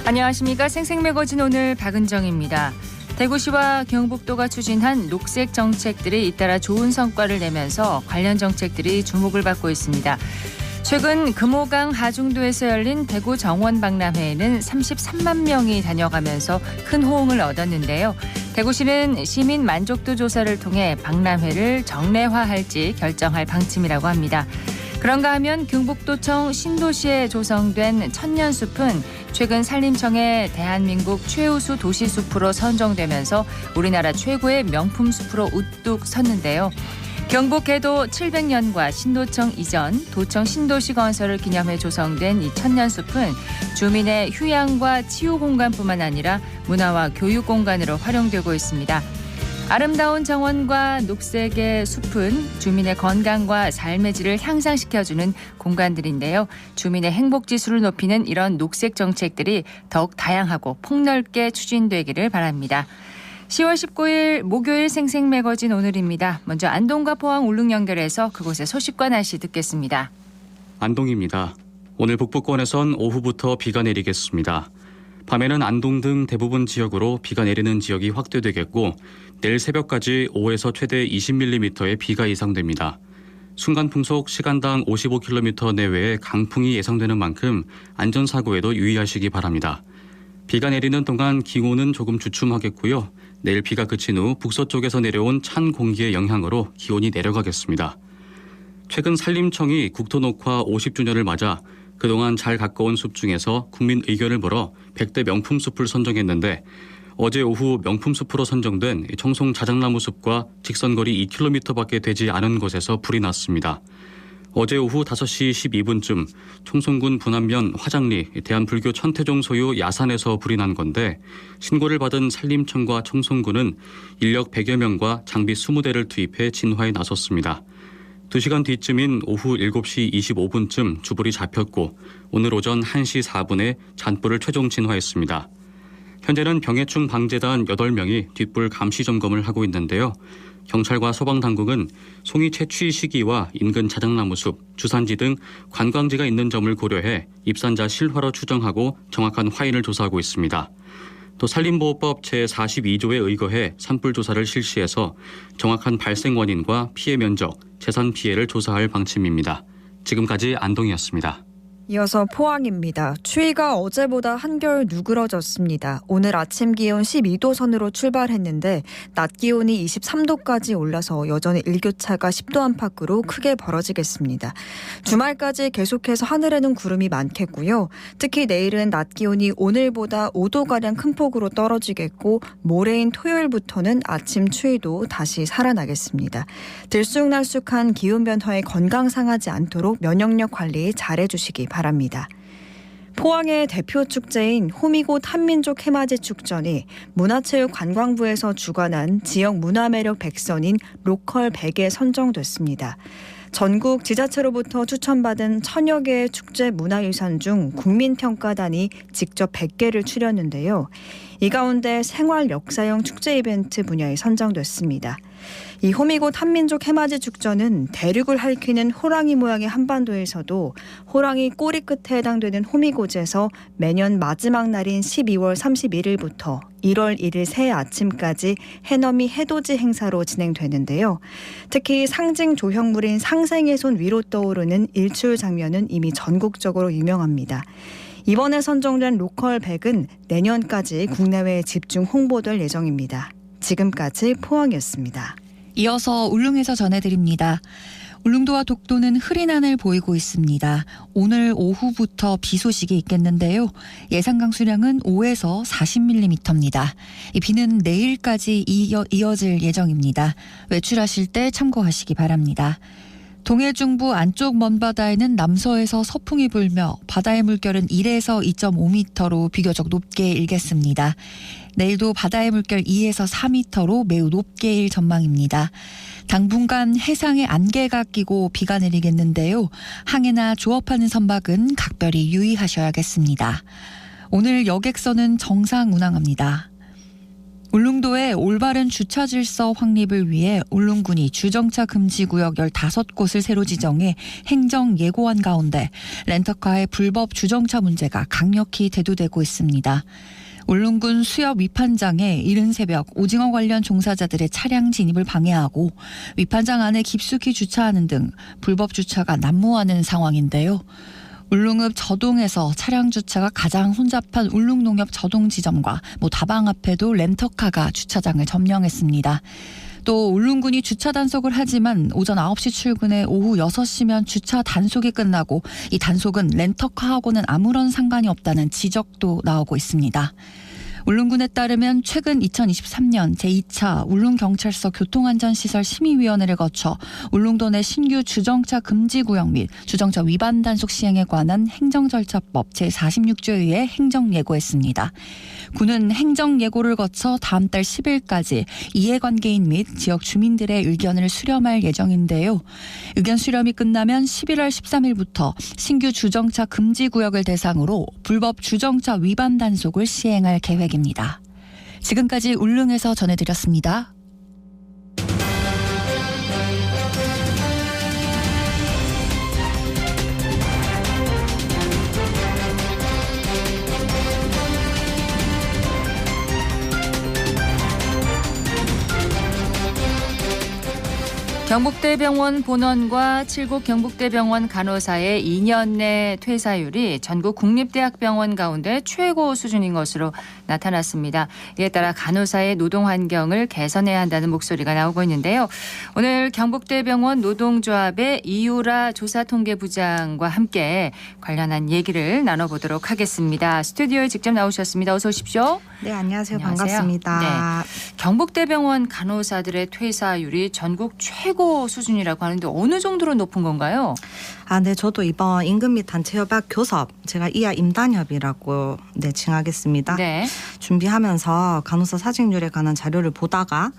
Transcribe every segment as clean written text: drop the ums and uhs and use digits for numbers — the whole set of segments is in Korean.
안녕하십니까. 생생매거진 오늘 박은정입니다. 대구시와 경북도가 추진한 녹색 정책들이 잇따라 좋은 성과를 내면서 관련 정책들이 주목을 받고 있습니다. 최근 금호강 하중도에서 열린 대구 정원 박람회에는 33만 명이 다녀가면서 큰 호응을 얻었는데요. 대구시는 시민 만족도 조사를 통해 박람회를 정례화할지 결정할 방침이라고 합니다. 그런가 하면 경북도청 신도시에 조성된 천년숲은 최근 산림청의 대한민국 최우수 도시숲으로 선정되면서 우리나라 최고의 명품 숲으로 우뚝 섰는데요. 경북 개도 700년과 신도청 이전 도청 신도시 건설을 기념해 조성된 이 천년숲은 주민의 휴양과 치유 공간뿐만 아니라 문화와 교육 공간으로 활용되고 있습니다. 아름다운 정원과 녹색의 숲은 주민의 건강과 삶의 질을 향상시켜주는 공간들인데요. 주민의 행복지수를 높이는 이런 녹색 정책들이 더욱 다양하고 폭넓게 추진되기를 바랍니다. 10월 19일 목요일 생생매거진 오늘입니다. 먼저 안동과 포항 울릉 연결해서 그곳의 소식과 날씨 듣겠습니다. 안동입니다. 오늘 북부권에선 오후부터 비가 내리겠습니다. 밤에는 안동 등 대부분 지역으로 비가 내리는 지역이 확대되겠고 내일 새벽까지 5에서 최대 20mm의 비가 예상됩니다. 순간풍속 시간당 55km 내외의 강풍이 예상되는 만큼 안전사고에도 유의하시기 바랍니다. 비가 내리는 동안 기온은 조금 주춤하겠고요. 내일 비가 그친 후 북서쪽에서 내려온 찬 공기의 영향으로 기온이 내려가겠습니다. 최근 산림청이 국토녹화 50주년을 맞아 그동안 잘 가꿔온 숲 중에서 국민 의견을 물어 100대 명품 숲을 선정했는데 어제 오후 명품 숲으로 선정된 청송 자작나무 숲과 직선거리 2km밖에 되지 않은 곳에서 불이 났습니다. 어제 오후 5시 12분쯤 청송군 분안면 화장리 대한불교 천태종 소유 야산에서 불이 난 건데 신고를 받은 산림청과 청송군은 인력 100여 명과 장비 20대를 투입해 진화에 나섰습니다. 2시간 뒤쯤인 오후 7시 25분쯤 주불이 잡혔고 오늘 오전 1시 4분에 잔불을 최종 진화했습니다. 현재는 병해충 방재단 8명이 뒷불 감시 점검을 하고 있는데요. 경찰과 소방당국은 송이 채취 시기와 인근 자작나무 숲, 주산지 등 관광지가 있는 점을 고려해 입산자 실화로 추정하고 정확한 화인을 조사하고 있습니다. 또 산림보호법 제42조에 의거해 산불 조사를 실시해서 정확한 발생 원인과 피해 면적, 재산 피해를 조사할 방침입니다. 지금까지 안동이었습니다. 이어서 포항입니다. 추위가 어제보다 한결 누그러졌습니다. 오늘 아침 기온 12도 선으로 출발했는데 낮 기온이 23도까지 올라서 여전히 일교차가 10도 안팎으로 크게 벌어지겠습니다. 주말까지 계속해서 하늘에는 구름이 많겠고요. 특히 내일은 낮 기온이 오늘보다 5도가량 큰 폭으로 떨어지겠고 모레인 토요일부터는 아침 추위도 다시 살아나겠습니다. 들쑥날쑥한 기온 변화에 건강 상하지 않도록 면역력 관리 잘해주시기 바랍니다. 포항의 대표 축제인 호미곶 한민족 해맞이 축전이 문화체육관광부에서 주관한 지역 문화매력 100선인 로컬 100에 선정됐습니다. 전국 지자체로부터 추천받은 1000여 개의 축제 문화유산 중 국민평가단이 직접 100개를 추렸는데요. 이 가운데 생활 역사형 축제 이벤트 분야에 선정됐습니다. 이 호미곶 한민족 해맞이 축전은 대륙을 핥히는 호랑이 모양의 한반도에서도 호랑이 꼬리 끝에 해당되는 호미곶에서 매년 마지막 날인 12월 31일부터 1월 1일 새해 아침까지 해넘이 해돋이 행사로 진행되는데요. 특히 상징 조형물인 상생의 손 위로 떠오르는 일출 장면은 이미 전국적으로 유명합니다. 이번에 선정된 로컬 100은 내년까지 국내외에 집중 홍보될 예정입니다. 지금까지 포항이었습니다. 이어서 울릉에서 전해드립니다. 울릉도와 독도는 흐린 하늘 보이고 있습니다. 오늘 오후부터 비 소식이 있겠는데요. 예상 강수량은 5에서 40mm입니다. 이 비는 내일까지 이어질 예정입니다. 외출하실 때 참고하시기 바랍니다. 동해 중부 안쪽 먼바다에는 남서에서 서풍이 불며 바다의 물결은 1에서 2.5m로 비교적 높게 일겠습니다. 내일도 바다의 물결 2에서 4m로 매우 높게 일 전망입니다. 당분간 해상에 안개가 끼고 비가 내리겠는데요. 항해나 조업하는 선박은 각별히 유의하셔야겠습니다. 오늘 여객선은 정상 운항합니다. 울릉도의 올바른 주차 질서 확립을 위해 울릉군이 주정차 금지 구역 15곳을 새로 지정해 행정 예고한 가운데 렌터카의 불법 주정차 문제가 강력히 대두되고 있습니다. 울릉군 수협 위판장에 이른 새벽 오징어 관련 종사자들의 차량 진입을 방해하고 위판장 안에 깊숙이 주차하는 등 불법 주차가 난무하는 상황인데요. 울릉읍 저동에서 차량 주차가 가장 혼잡한 울릉농협 저동 지점과 다방 앞에도 렌터카가 주차장을 점령했습니다. 또 울릉군이 주차 단속을 하지만 오전 9시 출근에 오후 6시면 주차 단속이 끝나고 이 단속은 렌터카하고는 아무런 상관이 없다는 지적도 나오고 있습니다. 울릉군에 따르면 최근 2023년 제2차 울릉경찰서 교통안전시설 심의위원회를 거쳐 울릉도 내 신규 주정차 금지구역 및 주정차 위반 단속 시행에 관한 행정절차법 제46조에 의해 행정예고했습니다. 군은 행정예고를 거쳐 다음 달 10일까지 이해관계인 및 지역 주민들의 의견을 수렴할 예정인데요. 의견 수렴이 끝나면 11월 13일부터 신규 주정차 금지구역을 대상으로 불법 주정차 위반 단속을 시행할 계획입니다. 지금까지 울릉에서 전해드렸습니다. 경북대병원 본원과 7국 경북대병원 간호사의 2년 내 퇴사율이 전국 국립대학병원 가운데 최고 수준인 것으로 나타났습니다. 이에 따라 간호사의 노동 환경을 개선해야 한다는 목소리가 나오고 있는데요. 오늘 경북대병원 노동조합의 이유라 조사통계부장과 함께 관련한 얘기를 나눠보도록 하겠습니다. 스튜디오에 직접 나오셨습니다. 어서 오십시오. 네, 안녕하세요. 안녕하세요. 반갑습니다. 네. 경북대병원 간호사들의 퇴사율이 전국 최고 수준이라고 하는데 어느 정도로 높은 건가요? 네, 저도 이번 임금 및 단체협약 교섭, 제가 이하 임단협이라고 칭하겠습니다. 네. 준비하면서 간호사 사직률에 관한 자료를 보다가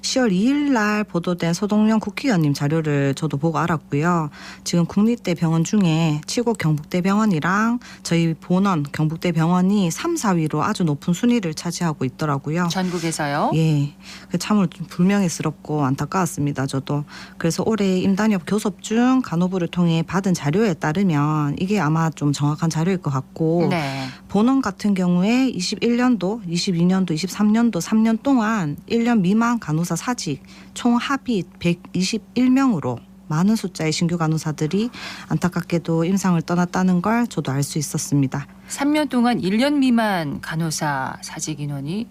10월 2일 날 보도된 서동영 국회의원님 자료를 저도 보고 알았고요. 지금 국립대병원 중에 7국 경북대병원이랑 저희 본원 경북대병원이 3, 4위로 아주 높은 순위를 차지하고 있더라고요. 전국에서요? 예, 참으로 좀 불명예스럽고 안타까웠습니다. 저도. 그래서 올해 임단협 교섭 중 간호부를 통해 받은 자료에 따르면 이게 아마 좀 정확한 자료일 것 같고 네. 본원 같은 경우에 21년도, 22년도, 23년도 3년 동안 1년 미만 간호사 사직 총 합의 121명으로 많은 숫자의 신규 간호사들이 안타깝게도 임상을 떠났다는 걸 저도 알 수 있었습니다. 3년 동안 1년 미만 간호사 사직 인원이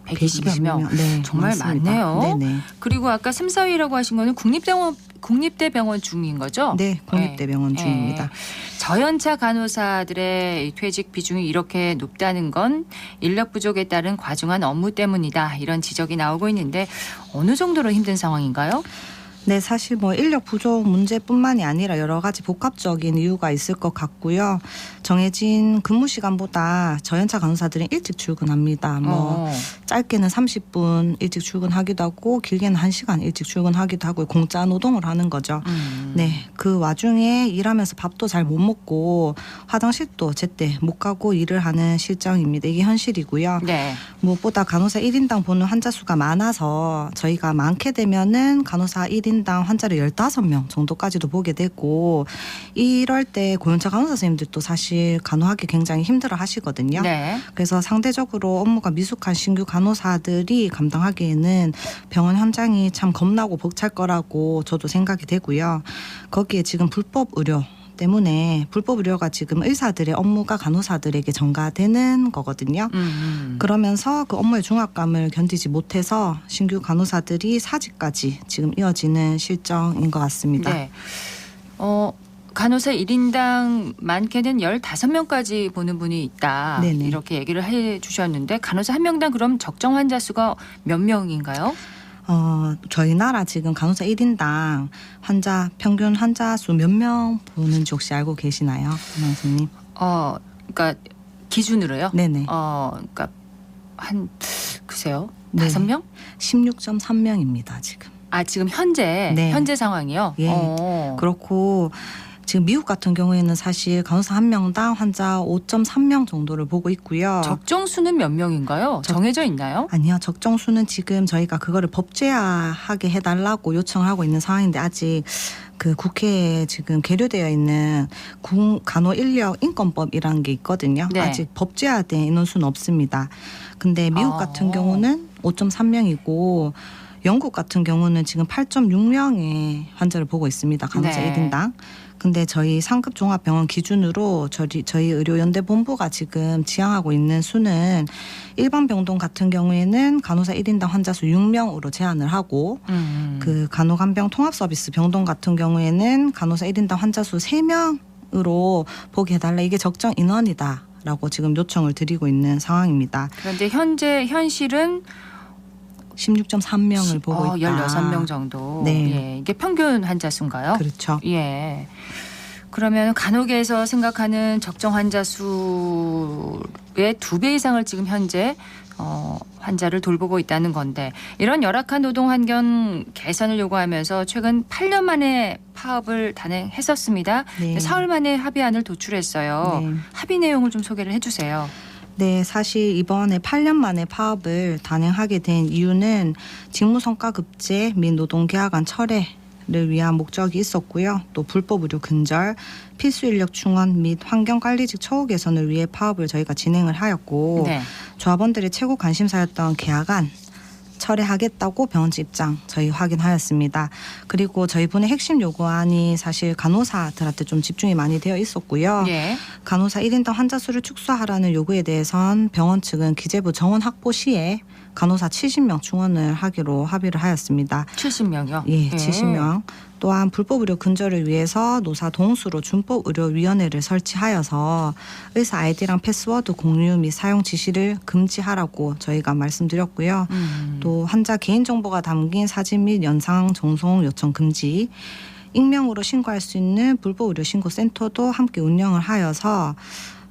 120여 명. 네, 정말 많습니다. 많네요. 네네. 그리고 아까 3, 4위라고 하신 거는 국립대병원 중인 거죠? 네, 국립대병원 네. 중입니다. 저연차 간호사들의 퇴직 비중이 이렇게 높다는 건 인력 부족에 따른 과중한 업무 때문이다. 이런 지적이 나오고 있는데 어느 정도로 힘든 상황인가요? 네, 사실 인력 부족 문제뿐만이 아니라 여러 가지 복합적인 이유가 있을 것 같고요. 정해진 근무 시간보다 저연차 간호사들은 일찍 출근합니다. 짧게는 30분 일찍 출근하기도 하고 길게는 1시간 일찍 출근하기도 하고 공짜 노동을 하는 거죠. 네, 그 와중에 일하면서 밥도 잘 못 먹고 화장실도 제때 못 가고 일을 하는 실정입니다. 이게 현실이고요. 네. 무엇보다 간호사 1인당 보는 환자 수가 많아서 저희가 많게 되면은 간호사 1인당 환자를 15명 정도까지도 보게 되고 이럴 때 고연차 간호사 선생님들도 사실 간호하기 굉장히 힘들어 하시거든요. 네. 그래서 상대적으로 업무가 미숙한 신규 간호사들이 감당하기에는 병원 현장이 참 겁나고 벅찰 거라고 저도 생각이 되고요. 거기에 지금 불법 의료 때문에 불법 의료가 지금 의사들의 업무가 간호사들에게 전가되는 거거든요. 그러면서 그 업무의 중압감을 견디지 못해서 신규 간호사들이 사직까지 지금 이어지는 실정인 것 같습니다. 네. 간호사 1인당 많게는 15명까지 보는 분이 있다. 네네. 이렇게 얘기를 해 주셨는데 간호사 한 명당 그럼 적정 환자 수가 몇 명인가요? 저희 나라 지금 간호사 1인당 평균 환자 수 몇 명 보는지 혹시 알고 계시나요, 선생님? 그러니까 기준으로요? 네네. 그러니까 글쎄요. 네. 5명? 16.3명입니다, 지금. 지금 현재 네. 현재 상황이요? 예. 그렇고 지금 미국 같은 경우에는 사실 간호사 한 명당 환자 5.3명 정도를 보고 있고요. 적정 수는 몇 명인가요? 정해져 있나요? 아니요. 적정 수는 지금 저희가 그거를 법제화하게 해달라고 요청을 하고 있는 상황인데 아직 그 국회에 지금 계류되어 있는 간호인력인권법이라는 게 있거든요. 네. 아직 법제화된 인원수는 없습니다. 근데 미국 같은 경우는 5.3명이고 영국 같은 경우는 지금 8.6명의 환자를 보고 있습니다. 간호사 네. 1인당. 근데 저희 상급 종합병원 기준으로 저희 의료연대본부가 지금 지향하고 있는 수는 일반 병동 같은 경우에는 간호사 1인당 환자 수 6명으로 제한을 하고 그 간호간병 통합서비스 병동 같은 경우에는 간호사 1인당 환자 수 3명으로 보게 해달라. 이게 적정 인원이다라고 지금 요청을 드리고 있는 상황입니다. 그런데 현실은 16.3명을 보고 있다. 16명 정도. 네. 예, 이게 평균 환자 수인가요? 그렇죠. 예. 그러면 간호계에서 생각하는 적정 환자 수의 2배 이상을 지금 현재 환자를 돌보고 있다는 건데 이런 열악한 노동 환경 개선을 요구하면서 최근 8년 만에 파업을 단행했었습니다. 네. 사흘 만에 합의안을 도출했어요. 네. 합의 내용을 좀 소개를 해주세요. 네, 사실 이번에 8년 만에 파업을 단행하게 된 이유는 직무성과급제 및 노동계약안 철회를 위한 목적이 있었고요. 또 불법 의료 근절, 필수 인력 충원 및 환경관리직 처우 개선을 위해 파업을 저희가 진행을 하였고 네. 조합원들의 최고 관심사였던 계약안 철회하겠다고 병원지 입장 저희 확인하였습니다. 그리고 저희 분의 핵심 요구안이 사실 간호사들한테 좀 집중이 많이 되어 있었고요. 예. 간호사 1인당 환자 수를 축소하라는 요구에 대해선 병원 측은 기재부 정원 확보 시에 간호사 70명 충원을 하기로 합의를 하였습니다. 70명이요? 예, 70명. 또한 불법 의료 근절을 위해서 노사 동수로 준법 의료위원회를 설치하여서 의사 아이디랑 패스워드 공유 및 사용 지시를 금지하라고 저희가 말씀드렸고요. 또 환자 개인정보가 담긴 사진 및 영상 전송 요청 금지, 익명으로 신고할 수 있는 불법 의료 신고 센터도 함께 운영을 하여서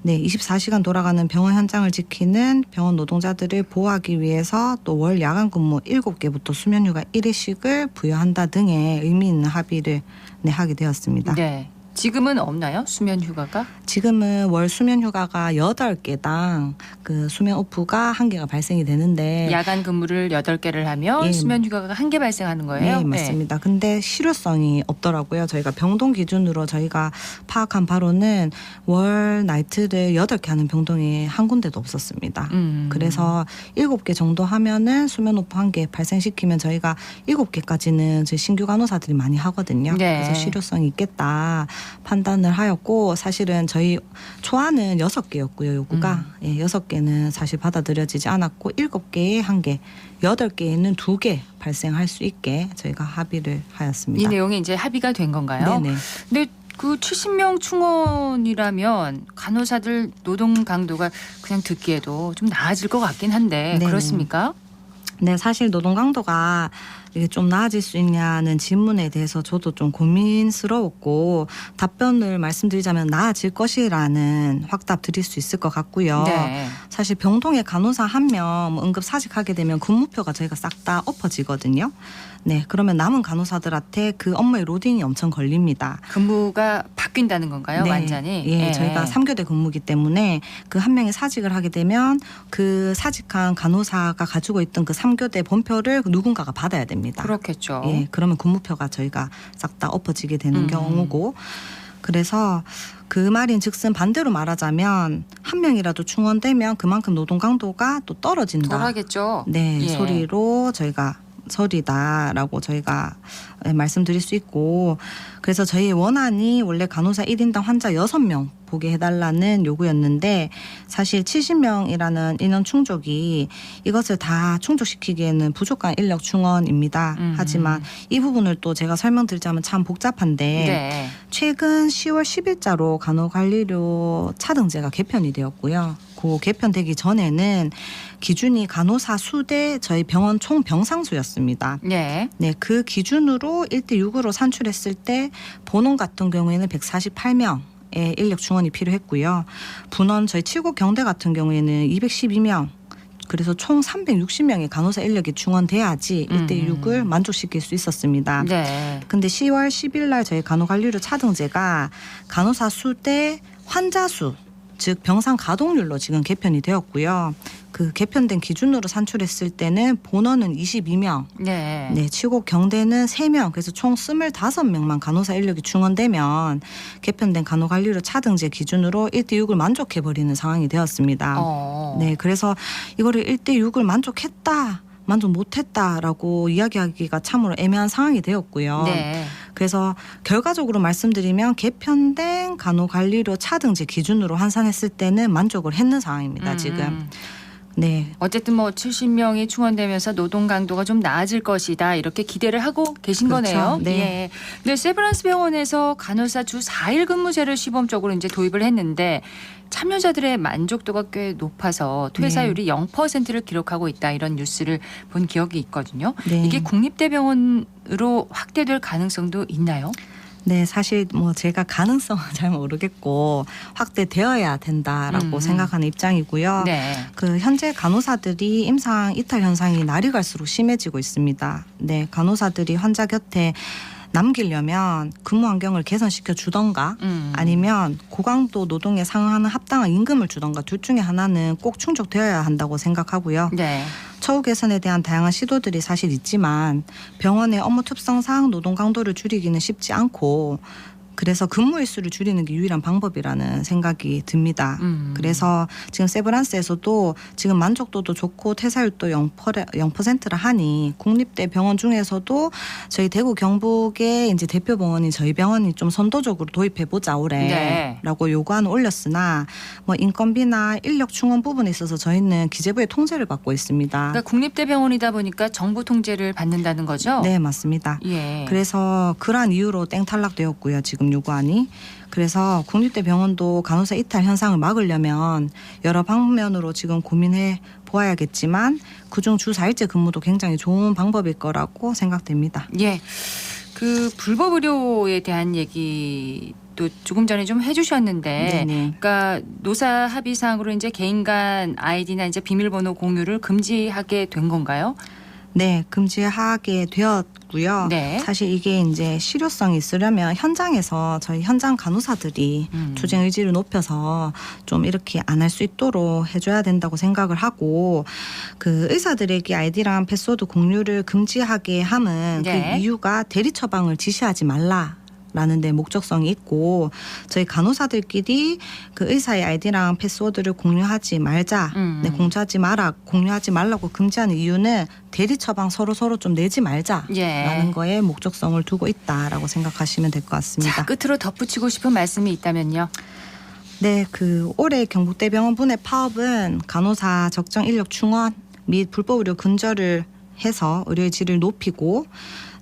24시간 돌아가는 병원 현장을 지키는 병원 노동자들을 보호하기 위해서 또 월 야간 근무 7개부터 수면휴가 1회씩을 부여한다 등의 의미 있는 합의를 하게 되었습니다. 네. 지금은 없나요? 수면 휴가가? 지금은 월 수면 휴가가 8개당 그 수면 오프가 1개가 발생이 되는데 야간 근무를 8개를 하면 예. 수면 휴가가 1개 발생하는 거예요? 네, 맞습니다. 근데 실효성이 없더라고요. 저희가 병동 기준으로 저희가 파악한 바로는 월 나이트를 8개 하는 병동이 한 군데도 없었습니다. 그래서 7개 정도 하면은 수면 오프 1개 발생시키면 저희가 7개까지는 저희 신규 간호사들이 많이 하거든요. 네. 그래서 실효성이 있겠다 판단을 하였고 사실은 저희 초안은 6개였고요. 요구가 6개는 사실 받아들여지지 않았고 7개에 1개, 8개에는 2개 발생할 수 있게 저희가 합의를 하였습니다. 이 내용이 이제 합의가 된 건가요? 네네. 근데 그 70명 충원이라면 간호사들 노동 강도가 그냥 듣기에도 좀 나아질 것 같긴 한데 네네. 그렇습니까? 네, 사실 노동 강도가 이게 좀 나아질 수 있냐는 질문에 대해서 저도 좀 고민스러웠고 답변을 말씀드리자면 나아질 것이라는 확답 드릴 수 있을 것 같고요. 네. 사실 병동에 간호사 1명 응급 사직하게 되면 근무표가 저희가 싹 다 엎어지거든요. 네, 그러면 남은 간호사들한테 그 업무의 로딩이 엄청 걸립니다. 근무가 바뀐다는 건가요? 완전히? 예, 저희가 3교대 근무기 때문에 그 한 명이 사직을 하게 되면 그 사직한 간호사가 가지고 있던 그 3교대 본표를 누군가가 받아야 됩니다. 그렇겠죠. 예, 그러면 근무표가 저희가 싹 다 엎어지게 되는 경우고 그래서 그 말인 즉슨 반대로 말하자면 한 명이라도 충원되면 그만큼 노동 강도가 또 떨어진다. 덜하겠죠. 네, 예. 소리로 저희가 설이다라고 저희가 말씀드릴 수 있고 그래서 저희 원안이 원래 간호사 1인당 환자 6명 보게 해달라는 요구였는데 사실 70명이라는 인원 충족이 이것을 다 충족시키기에는 부족한 인력 충원입니다. 하지만 이 부분을 또 제가 설명드리자면 참 복잡한데 네. 최근 10월 10일자로 간호관리료 차등제가 개편이 되었고요. 그 개편되기 전에는 기준이 간호사 수대 저희 병원 총 병상수였습니다. 네. 네, 그 기준으로 1대6으로 산출했을 때 본원 같은 경우에는 148명의 인력 충원이 필요했고요. 분원 저희 칠곡 경대 같은 경우에는 212명 그래서 총 360명의 간호사 인력이 충원돼야지 1대 6을 만족시킬 수 있었습니다. 네. 근데 10월 10일 날 저희 간호관리료 차등제가 간호사 수 대 환자 수, 즉 병상 가동률로 지금 개편이 되었고요. 그 개편된 기준으로 산출했을 때는 본원은 22명, 네. 네, 치고 경대는 3명, 그래서 총 25명만 간호사 인력이 충원되면 개편된 간호관리료 차등제 기준으로 1대 6을 만족해버리는 상황이 되었습니다. 네, 그래서 이거를 1대 6을 만족했다, 만족 못했다라고 이야기하기가 참으로 애매한 상황이 되었고요. 네. 그래서 결과적으로 말씀드리면 개편된 간호관리료 차등제 기준으로 환산했을 때는 만족을 했는 상황입니다. 지금. 네. 어쨌든 뭐 70명이 충원되면서 노동 강도가 좀 나아질 것이다 이렇게 기대를 하고 계신 그렇죠. 거네요. 네. 예. 네, 세브란스 병원에서 간호사 주 4일 근무제를 시범적으로 이제 도입을 했는데 참여자들의 만족도가 꽤 높아서 퇴사율이 0%를 기록하고 있다 이런 뉴스를 본 기억이 있거든요. 네. 이게 국립대병원으로 확대될 가능성도 있나요? 네, 사실 뭐 제가 가능성은 잘 모르겠고 확대되어야 된다라고 생각하는 입장이고요. 네. 그 현재 간호사들이 임상 이탈 현상이 날이 갈수록 심해지고 있습니다. 네, 간호사들이 환자 곁에 남기려면 근무 환경을 개선시켜 주던가 아니면 고강도 노동에 상응하는 합당한 임금을 주던가 둘 중에 하나는 꼭 충족되어야 한다고 생각하고요. 네. 처우 개선에 대한 다양한 시도들이 사실 있지만 병원의 업무 특성상 노동 강도를 줄이기는 쉽지 않고 그래서 근무 일수를 줄이는 게 유일한 방법이라는 생각이 듭니다. 그래서 지금 세브란스에서도 지금 만족도도 좋고 퇴사율도 0%라 하니 국립대 병원 중에서도 저희 대구 경북의 이제 대표 병원인 저희 병원이 좀 선도적으로 도입해 보자 올해라고 요구안을 올렸으나 뭐 인건비나 인력 충원 부분에 있어서 저희는 기재부의 통제를 받고 있습니다. 그러니까 국립대병원이다 보니까 정부 통제를 받는다는 거죠? 네, 맞습니다. 예. 그래서 그러한 이유로 땡탈락되었고요. 지금 요구안이. 그래서 국립대병원도 간호사 이탈 현상을 막으려면 여러 방면으로 지금 고민해 보아야겠지만 그중 주 4일제 근무도 굉장히 좋은 방법일 거라고 생각됩니다. 예. 그 불법 의료에 대한 얘기 또 조금 전에 좀 해주셨는데, 네네. 그러니까 노사 합의사항으로 이제 개인 간 아이디나 이제 비밀번호 공유를 금지하게 된 건가요? 네, 금지하게 되었고요. 네. 사실 이게 이제 실효성이 있으려면 현장에서 저희 현장 간호사들이 투쟁 의지를 높여서 좀 이렇게 안 할 수 있도록 해줘야 된다고 생각을 하고 그 의사들에게 아이디랑 패스워드 공유를 금지하게 함은 네. 그 이유가 대리 처방을 지시하지 말라. 라는 데 목적성이 있고 저희 간호사들끼리 그 의사의 아이디랑 패스워드를 공유하지 말자, 네, 공유하지 말라고 금지하는 이유는 대리 처방 서로 좀 내지 말자라는 예. 거에 목적성을 두고 있다라고 생각하시면 될 것 같습니다. 자, 끝으로 덧붙이고 싶은 말씀이 있다면요. 네, 그 올해 경북대병원 분해 파업은 간호사 적정 인력 충원 및 불법 의료 근절을 해서 의료의 질을 높이고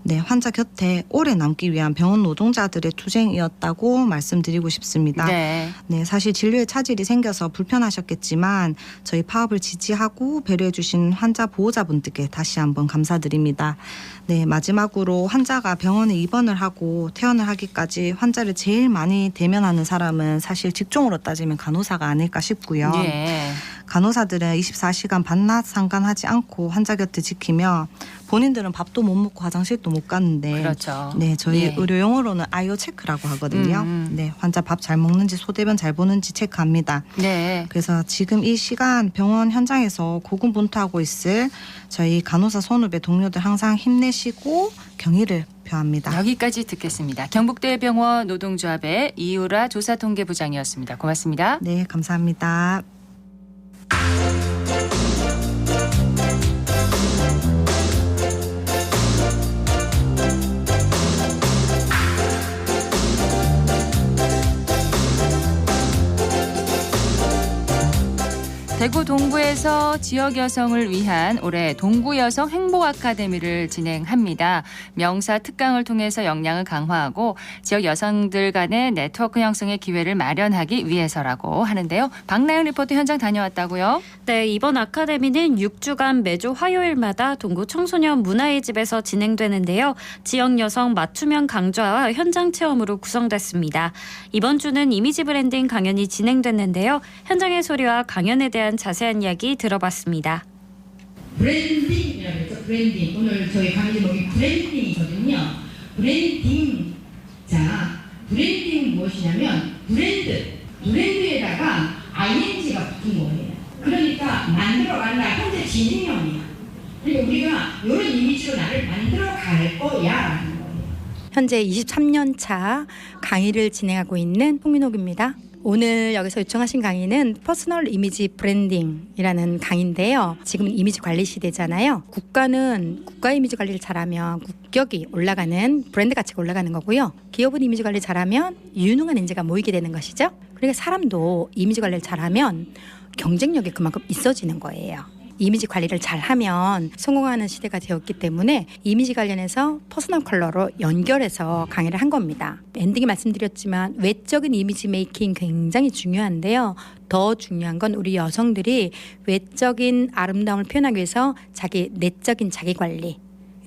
네, 환자 곁에 오래 남기 위한 병원 노동자들의 투쟁이었다고 말씀드리고 싶습니다. 네. 네, 사실 진료에 차질이 생겨서 불편하셨겠지만 저희 파업을 지지하고 배려해 주신 환자 보호자분들께 다시 한번 감사드립니다. 네, 마지막으로 환자가 병원에 입원을 하고 퇴원을 하기까지 환자를 제일 많이 대면하는 사람은 사실 직종으로 따지면 간호사가 아닐까 싶고요. 예. 간호사들은 24시간 밤낮 상관하지 않고 환자 곁을 지키며 본인들은 밥도 못 먹고 화장실도 못 갔는데 그렇죠. 네, 저희 예. 의료 용어로는 아이오 체크라고 하거든요. 네, 환자 밥 잘 먹는지 소대변 잘 보는지 체크합니다. 네. 그래서 지금 이 시간 병원 현장에서 고군분투하고 있을 저희 간호사 선후배 동료들 항상 힘내시고 경의를 표합니다. 여기까지 듣겠습니다. 경북대병원 노동조합의 이유라 조사통계부장이었습니다. 고맙습니다. 네, 감사합니다. 대구 동구에서 지역 여성을 위한 올해 동구 여성 행복 아카데미를 진행합니다. 명사 특강을 통해서 역량을 강화하고 지역 여성들 간의 네트워크 형성의 기회를 마련하기 위해서라고 하는데요. 박나연 리포터 현장 다녀왔다고요? 네, 이번 아카데미는 6주간 매주 화요일마다 동구 청소년 문화의 집에서 진행되는데요. 지역 여성 맞춤형 강좌와 현장 체험으로 구성됐습니다. 이번 주는 이미지 브랜딩 강연이 진행됐는데요. 현장의 소리와 강연에 대한 자세한 이야기 들어봤습니다. 브랜딩이라고 했죠. 브랜딩. 오늘 저희 강의 제목이 브랜딩이거든요. 브랜딩. 자, 브랜딩은 무엇이냐면 브랜드에다가 ing가 붙은 거예요. 그러니까 만들어간다. 현재 진행형이야. 그러니까 우리가 이런 이미지로 나를 만들어 갈 거야. 현재 23년 차 강의를 진행하고 있는 홍민옥입니다. 오늘 여기서 요청하신 강의는 퍼스널 이미지 브랜딩이라는 강의인데요. 지금은 이미지 관리 시대잖아요. 국가는 국가 이미지 관리를 잘하면 국격이 올라가는, 브랜드 가치가 올라가는 거고요. 기업은 이미지 관리 잘하면 유능한 인재가 모이게 되는 것이죠. 그러니까 사람도 이미지 관리를 잘하면 경쟁력이 그만큼 있어지는 거예요. 이미지 관리를 잘하면 성공하는 시대가 되었기 때문에 이미지 관련해서 퍼스널 컬러로 연결해서 강의를 한 겁니다. 엔딩에 말씀드렸지만 외적인 이미지 메이킹 굉장히 중요한데요. 더 중요한 건 우리 여성들이 외적인 아름다움을 표현하기 위해서 자기 내적인 자기 관리,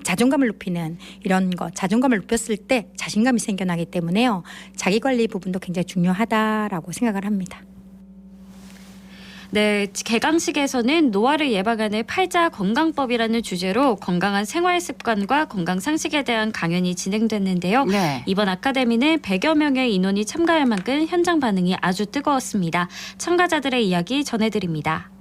자존감을 높이는 이런 것, 자존감을 높였을 때 자신감이 생겨나기 때문에요. 자기 관리 부분도 굉장히 중요하다라고 생각을 합니다. 네, 개강식에서는 노화를 예방하는 팔자 건강법이라는 주제로 건강한 생활 습관과 건강 상식에 대한 강연이 진행됐는데요. 네. 이번 아카데미는 100여 명의 인원이 참가할 만큼 현장 반응이 아주 뜨거웠습니다. 참가자들의 이야기 전해드립니다.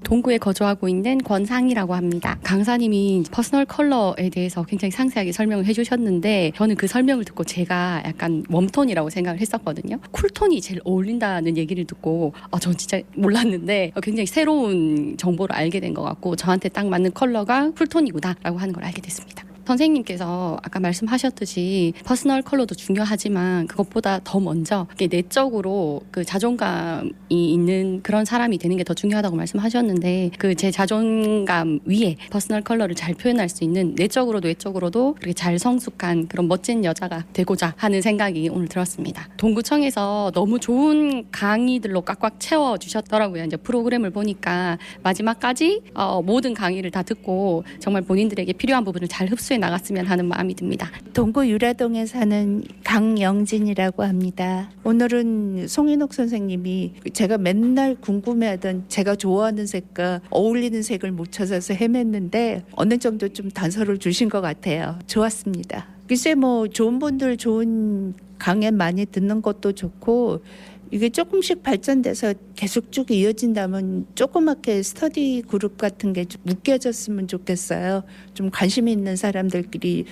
동구에 거주하고 있는 권상이라고 합니다. 강사님이 퍼스널 컬러에 대해서 굉장히 상세하게 설명을 해주셨는데 저는 그 설명을 듣고 제가 약간 웜톤이라고 생각을 했었거든요. 쿨톤이 제일 어울린다는 얘기를 듣고 전 진짜 몰랐는데 굉장히 새로운 정보를 알게 된 것 같고 저한테 딱 맞는 컬러가 쿨톤이구나라고 하는 걸 알게 됐습니다. 선생님께서 아까 말씀하셨듯이 퍼스널 컬러도 중요하지만 그것보다 더 먼저 내적으로 그 자존감이 있는 그런 사람이 되는 게 더 중요하다고 말씀하셨는데 그 제 자존감 위에 퍼스널 컬러를 잘 표현할 수 있는 내적으로도 외적으로도 그렇게 잘 성숙한 그런 멋진 여자가 되고자 하는 생각이 오늘 들었습니다. 동구청에서 너무 좋은 강의들로 꽉꽉 채워주셨더라고요. 이제 프로그램을 보니까 마지막까지 모든 강의를 다 듣고 정말 본인들에게 필요한 부분을 잘 흡수해 나갔으면 하는 마음이 듭니다. 동구 유라동에 사는 강영진이라고 합니다. 오늘은 송인옥 선생님이 제가 맨날 궁금해하던 제가 좋아하는 색과 어울리는 색을 못 찾아서 헤맸는데 어느 정도 좀 단서를 주신 것 같아요. 좋았습니다. 글쎄 좋은 분들 좋은 강연 많이 듣는 것도 좋고 이게 조금씩 발전돼서 계속 쭉 이어진다면 조그맣게 스터디 그룹 같은 게 좀 묶여졌으면 좋겠어요. 좀 관심 있는 사람들끼리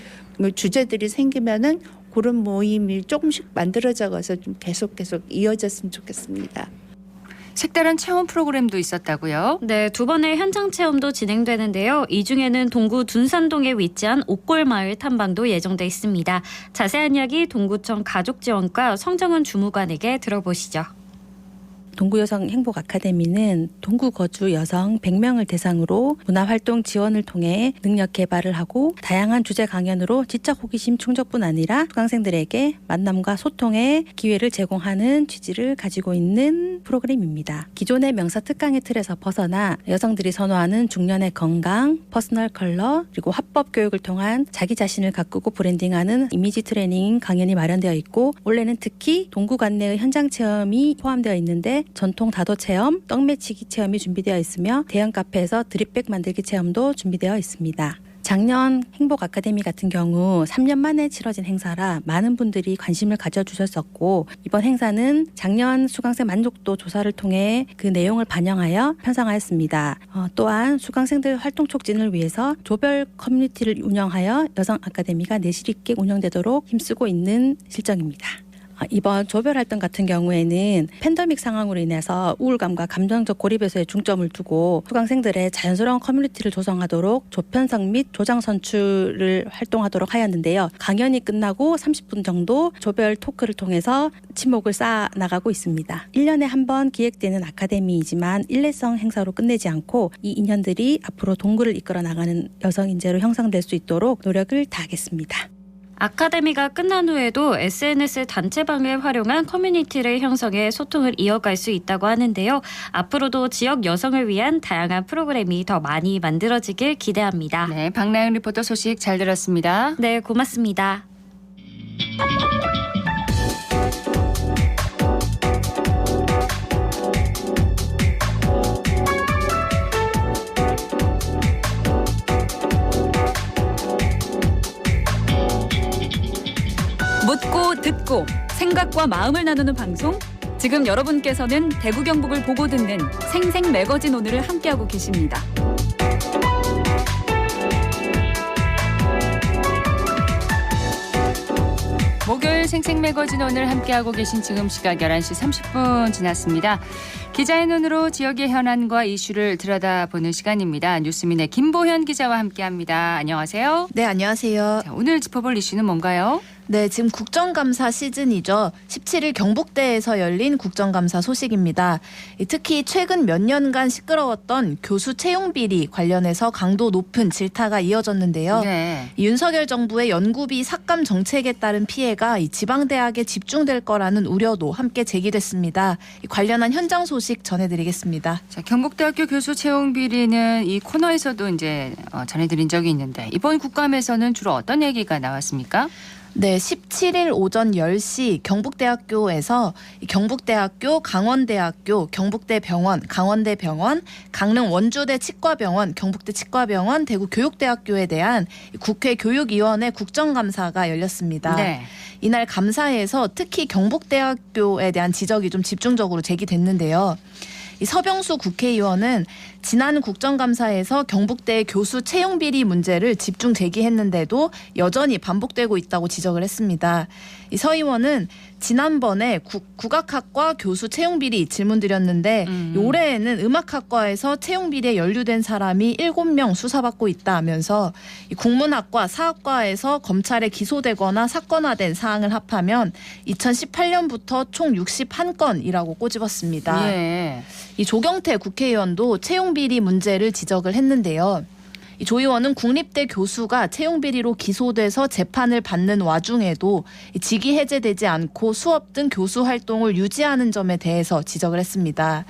주제들이 생기면은 그런 모임이 조금씩 만들어져 가서 좀 계속 이어졌으면 좋겠습니다. 색다른 체험 프로그램도 있었다고요? 네, 2번의 현장 체험도 진행되는데요. 이 중에는 동구 둔산동에 위치한 옥골마을 탐방도 예정돼 있습니다. 자세한 이야기 동구청 가족지원과 성정은 주무관에게 들어보시죠. 동구여성 행복 아카데미는 동구 거주 여성 100명을 대상으로 문화활동 지원을 통해 능력 개발을 하고 다양한 주제 강연으로 지적 호기심 충족뿐 아니라 수강생들에게 만남과 소통의 기회를 제공하는 취지를 가지고 있는 프로그램입니다. 기존의 명사 특강의 틀에서 벗어나 여성들이 선호하는 중년의 건강, 퍼스널 컬러, 그리고 화법 교육을 통한 자기 자신을 가꾸고 브랜딩하는 이미지 트레이닝 강연이 마련되어 있고 올해는 특히 동구 관내의 현장 체험이 포함되어 있는데 전통 다도 체험, 떡 매치기 체험이 준비되어 있으며 대형 카페에서 드립백 만들기 체험도 준비되어 있습니다. 작년 행복 아카데미 같은 경우 3년 만에 치러진 행사라 많은 분들이 관심을 가져주셨었고 이번 행사는 작년 수강생 만족도 조사를 통해 그 내용을 반영하여 편성하였습니다. 또한 수강생들 활동 촉진을 위해서 조별 커뮤니티를 운영하여 여성 아카데미가 내실 있게 운영되도록 힘쓰고 있는 실정입니다. 이번 조별 활동 같은 경우에는 팬데믹 상황으로 인해서 우울감과 감정적 고립에서의 중점을 두고 수강생들의 자연스러운 커뮤니티를 조성하도록 조편성 및 조장 선출을 활동하도록 하였는데요. 강연이 끝나고 30분 정도 조별 토크를 통해서 친목을 쌓아 나가고 있습니다. 1년에 한 번 기획되는 아카데미이지만 일회성 행사로 끝내지 않고 이 인연들이 앞으로 동구를 이끌어 나가는 여성 인재로 형성될 수 있도록 노력을 다하겠습니다. 아카데미가 끝난 후에도 SNS 단체방을 활용한 커뮤니티를 형성해 소통을 이어갈 수 있다고 하는데요. 앞으로도 지역 여성을 위한 다양한 프로그램이 더 많이 만들어지길 기대합니다. 네, 박나영 리포터 소식 잘 들었습니다. 네, 고맙습니다. 듣고 생각과 마음을 나누는 방송. 지금 여러분께서는 대구 경북을 보고 듣는 생생 매거진 오늘을 함께하고 계십니다. 목요일 생생 매거진 오늘 함께하고 계신 지금 시각 11시 30분 지났습니다. 기자의 눈으로 지역의 현안과 이슈를 들여다보는 시간입니다. 뉴스민의 김보현 기자와 함께합니다. 안녕하세요. 네, 안녕하세요. 자, 오늘 짚어볼 이슈는 뭔가요? 네, 지금 국정감사 시즌이죠. 17일 경북대에서 열린 국정감사 소식입니다. 특히 최근 몇 년간 시끄러웠던 교수 채용 비리 관련해서 강도 높은 질타가 이어졌는데요. 네. 윤석열 정부의 연구비 삭감 정책에 따른 피해가 이 지방대학에 집중될 거라는 우려도 함께 제기됐습니다. 관련한 현장 소식 전해드리겠습니다. 자, 경북대학교 교수 채용 비리는 이 코너에서도 이제 전해드린 적이 있는데 이번 국감에서는 주로 어떤 얘기가 나왔습니까? 네, 17일 오전 10시 경북대학교에서 경북대학교, 강원대학교, 경북대병원, 강원대병원, 강릉 원주대 치과병원, 경북대 치과병원, 대구 교육대학교에 대한 국회 교육위원회 국정감사가 열렸습니다. 네. 이날 감사에서 특히 경북대학교에 대한 지적이 좀 집중적으로 제기됐는데요. 이 서병수 국회의원은 지난 국정감사에서 경북대 교수 채용 비리 문제를 집중 제기했는데도 여전히 반복되고 있다고 지적을 했습니다. 이 서 의원은 지난번에 국악학과 교수 채용 비리 질문 드렸는데 올해에는 음악학과에서 채용 비리에 연루된 사람이 7명 수사받고 있다면서 국문학과, 사학과에서 검찰에 기소되거나 사건화된 사항을 합하면 2018년부터 총 61건이라고 꼬집었습니다. 예. 이 조경태 국회의원도 채용 비리 문제를 지적을 했는데요. 이 조 의원은 국립대 교수가 채용 비리로 기소돼서 재판을 받는 와중에도 직위 해제되지 않고 수업 등 교수 활동을 유지하는 점에 대해서 지적을 했습니다.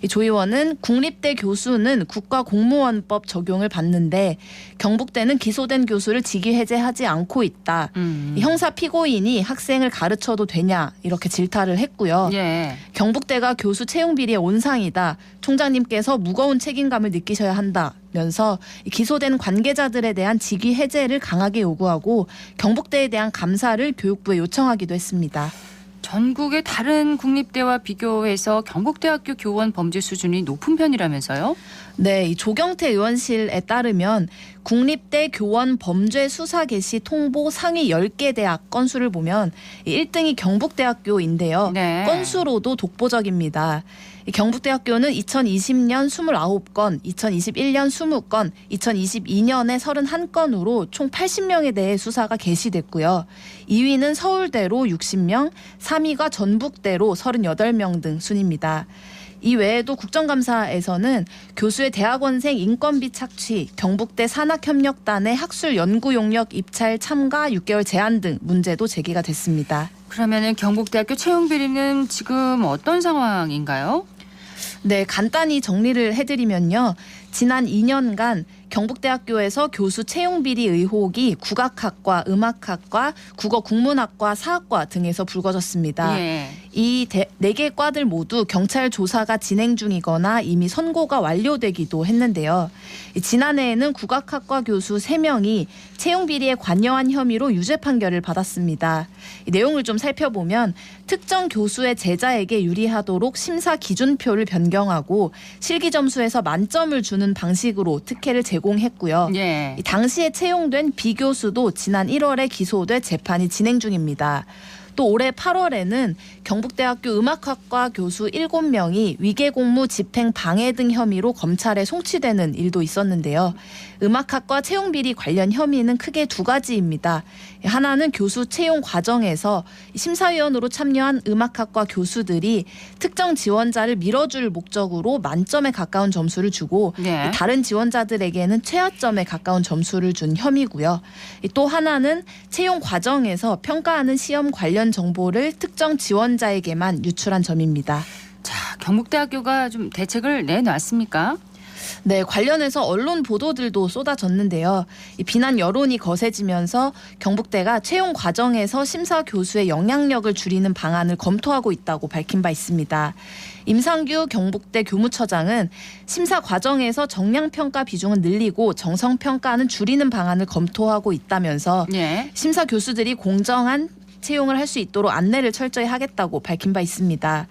이 조 의원은 국립대 교수는 국가공무원법 적용을 받는데 경북대는 기소된 교수를 직위 해제하지 않고 있다. 이 형사 피고인이 학생을 가르쳐도 되냐 이렇게 질타를 했고요. 예. 경북대가 교수 채용 비리의 온상이다. 총장님께서 무거운 책임감을 느끼셔야 한다면서 기소된 관계자들에 대한 직위 해제를 강하게 요구하고 경북대에 대한 감사를 교육부에 요청하기도 했습니다. 전국의 다른 국립대와 비교해서 경북대학교 교원 범죄 수준이 높은 편이라면서요? 네, 이 조경태 의원실에 따르면 국립대 교원 범죄 수사 개시 통보 상위 10개 대학 건수를 보면 1등이 경북대학교인데요. 네. 건수로도 독보적입니다. 경북대학교는 2020년 29건, 2021년 20건, 2022년에 31건으로 총 80명에 대해 수사가 개시됐고요. 2위는 서울대로 60명, 3위가 전북대로 38명 등 순입니다. 이 외에도 국정감사에서는 교수의 대학원생 인건비 착취, 경북대 산학협력단의 학술 연구 용역 입찰 참가 6개월 제한 등 문제도 제기가 됐습니다. 그러면은 경북대학교 채용 비리는 지금 어떤 상황인가요? 네, 간단히 정리를 해드리면요. 지난 2년간 경북대학교에서 교수 채용 비리 의혹이 국악학과, 음악학과, 국어국문학과, 사학과 등에서 불거졌습니다. 예. 이 4개 과들 모두 경찰 조사가 진행 중이거나 이미 선고가 완료되기도 했는데요. 지난해에는 국악학과 교수 3명이 채용 비리에 관여한 혐의로 유죄 판결을 받았습니다. 이 내용을 좀 살펴보면 특정 교수의 제자에게 유리하도록 심사 기준표를 변경하고 실기 점수에서 만점을 주는 방식으로 특혜를 제공했고요. 예. 당시에 채용된 비교수도 지난 1월에 기소돼 재판이 진행 중입니다. 또 올해 8월에는 경북대학교 음악학과 교수 7명이 위계공무 집행 방해 등 혐의로 검찰에 송치되는 일도 있었는데요. 음악학과 채용 비리 관련 혐의는 크게 2가지입니다. 하나는 교수 채용 과정에서 심사위원으로 참여한 음악학과 교수들이 특정 지원자를 밀어줄 목적으로 만점에 가까운 점수를 주고 네. 다른 지원자들에게는 최하점에 가까운 점수를 준 혐의고요. 또 하나는 채용 과정에서 평가하는 시험 관련 정보를 특정 지원자에게만 유출한 점입니다. 자, 경북대학교가 좀 대책을 내놨습니까? 네, 관련해서 언론 보도들도 쏟아졌는데요. 이 비난 여론이 거세지면서 경북대가 채용 과정에서 심사 교수의 영향력을 줄이는 방안을 검토하고 있다고 밝힌 바 있습니다. 임상규 경북대 교무처장은 심사 과정에서 정량평가 비중은 늘리고 정성평가는 줄이는 방안을 검토하고 있다면서 예. 심사 교수들이 공정한 재채용을 할 수 있도록 안내를 철저히 하겠다고 밝힌 바 있습니다.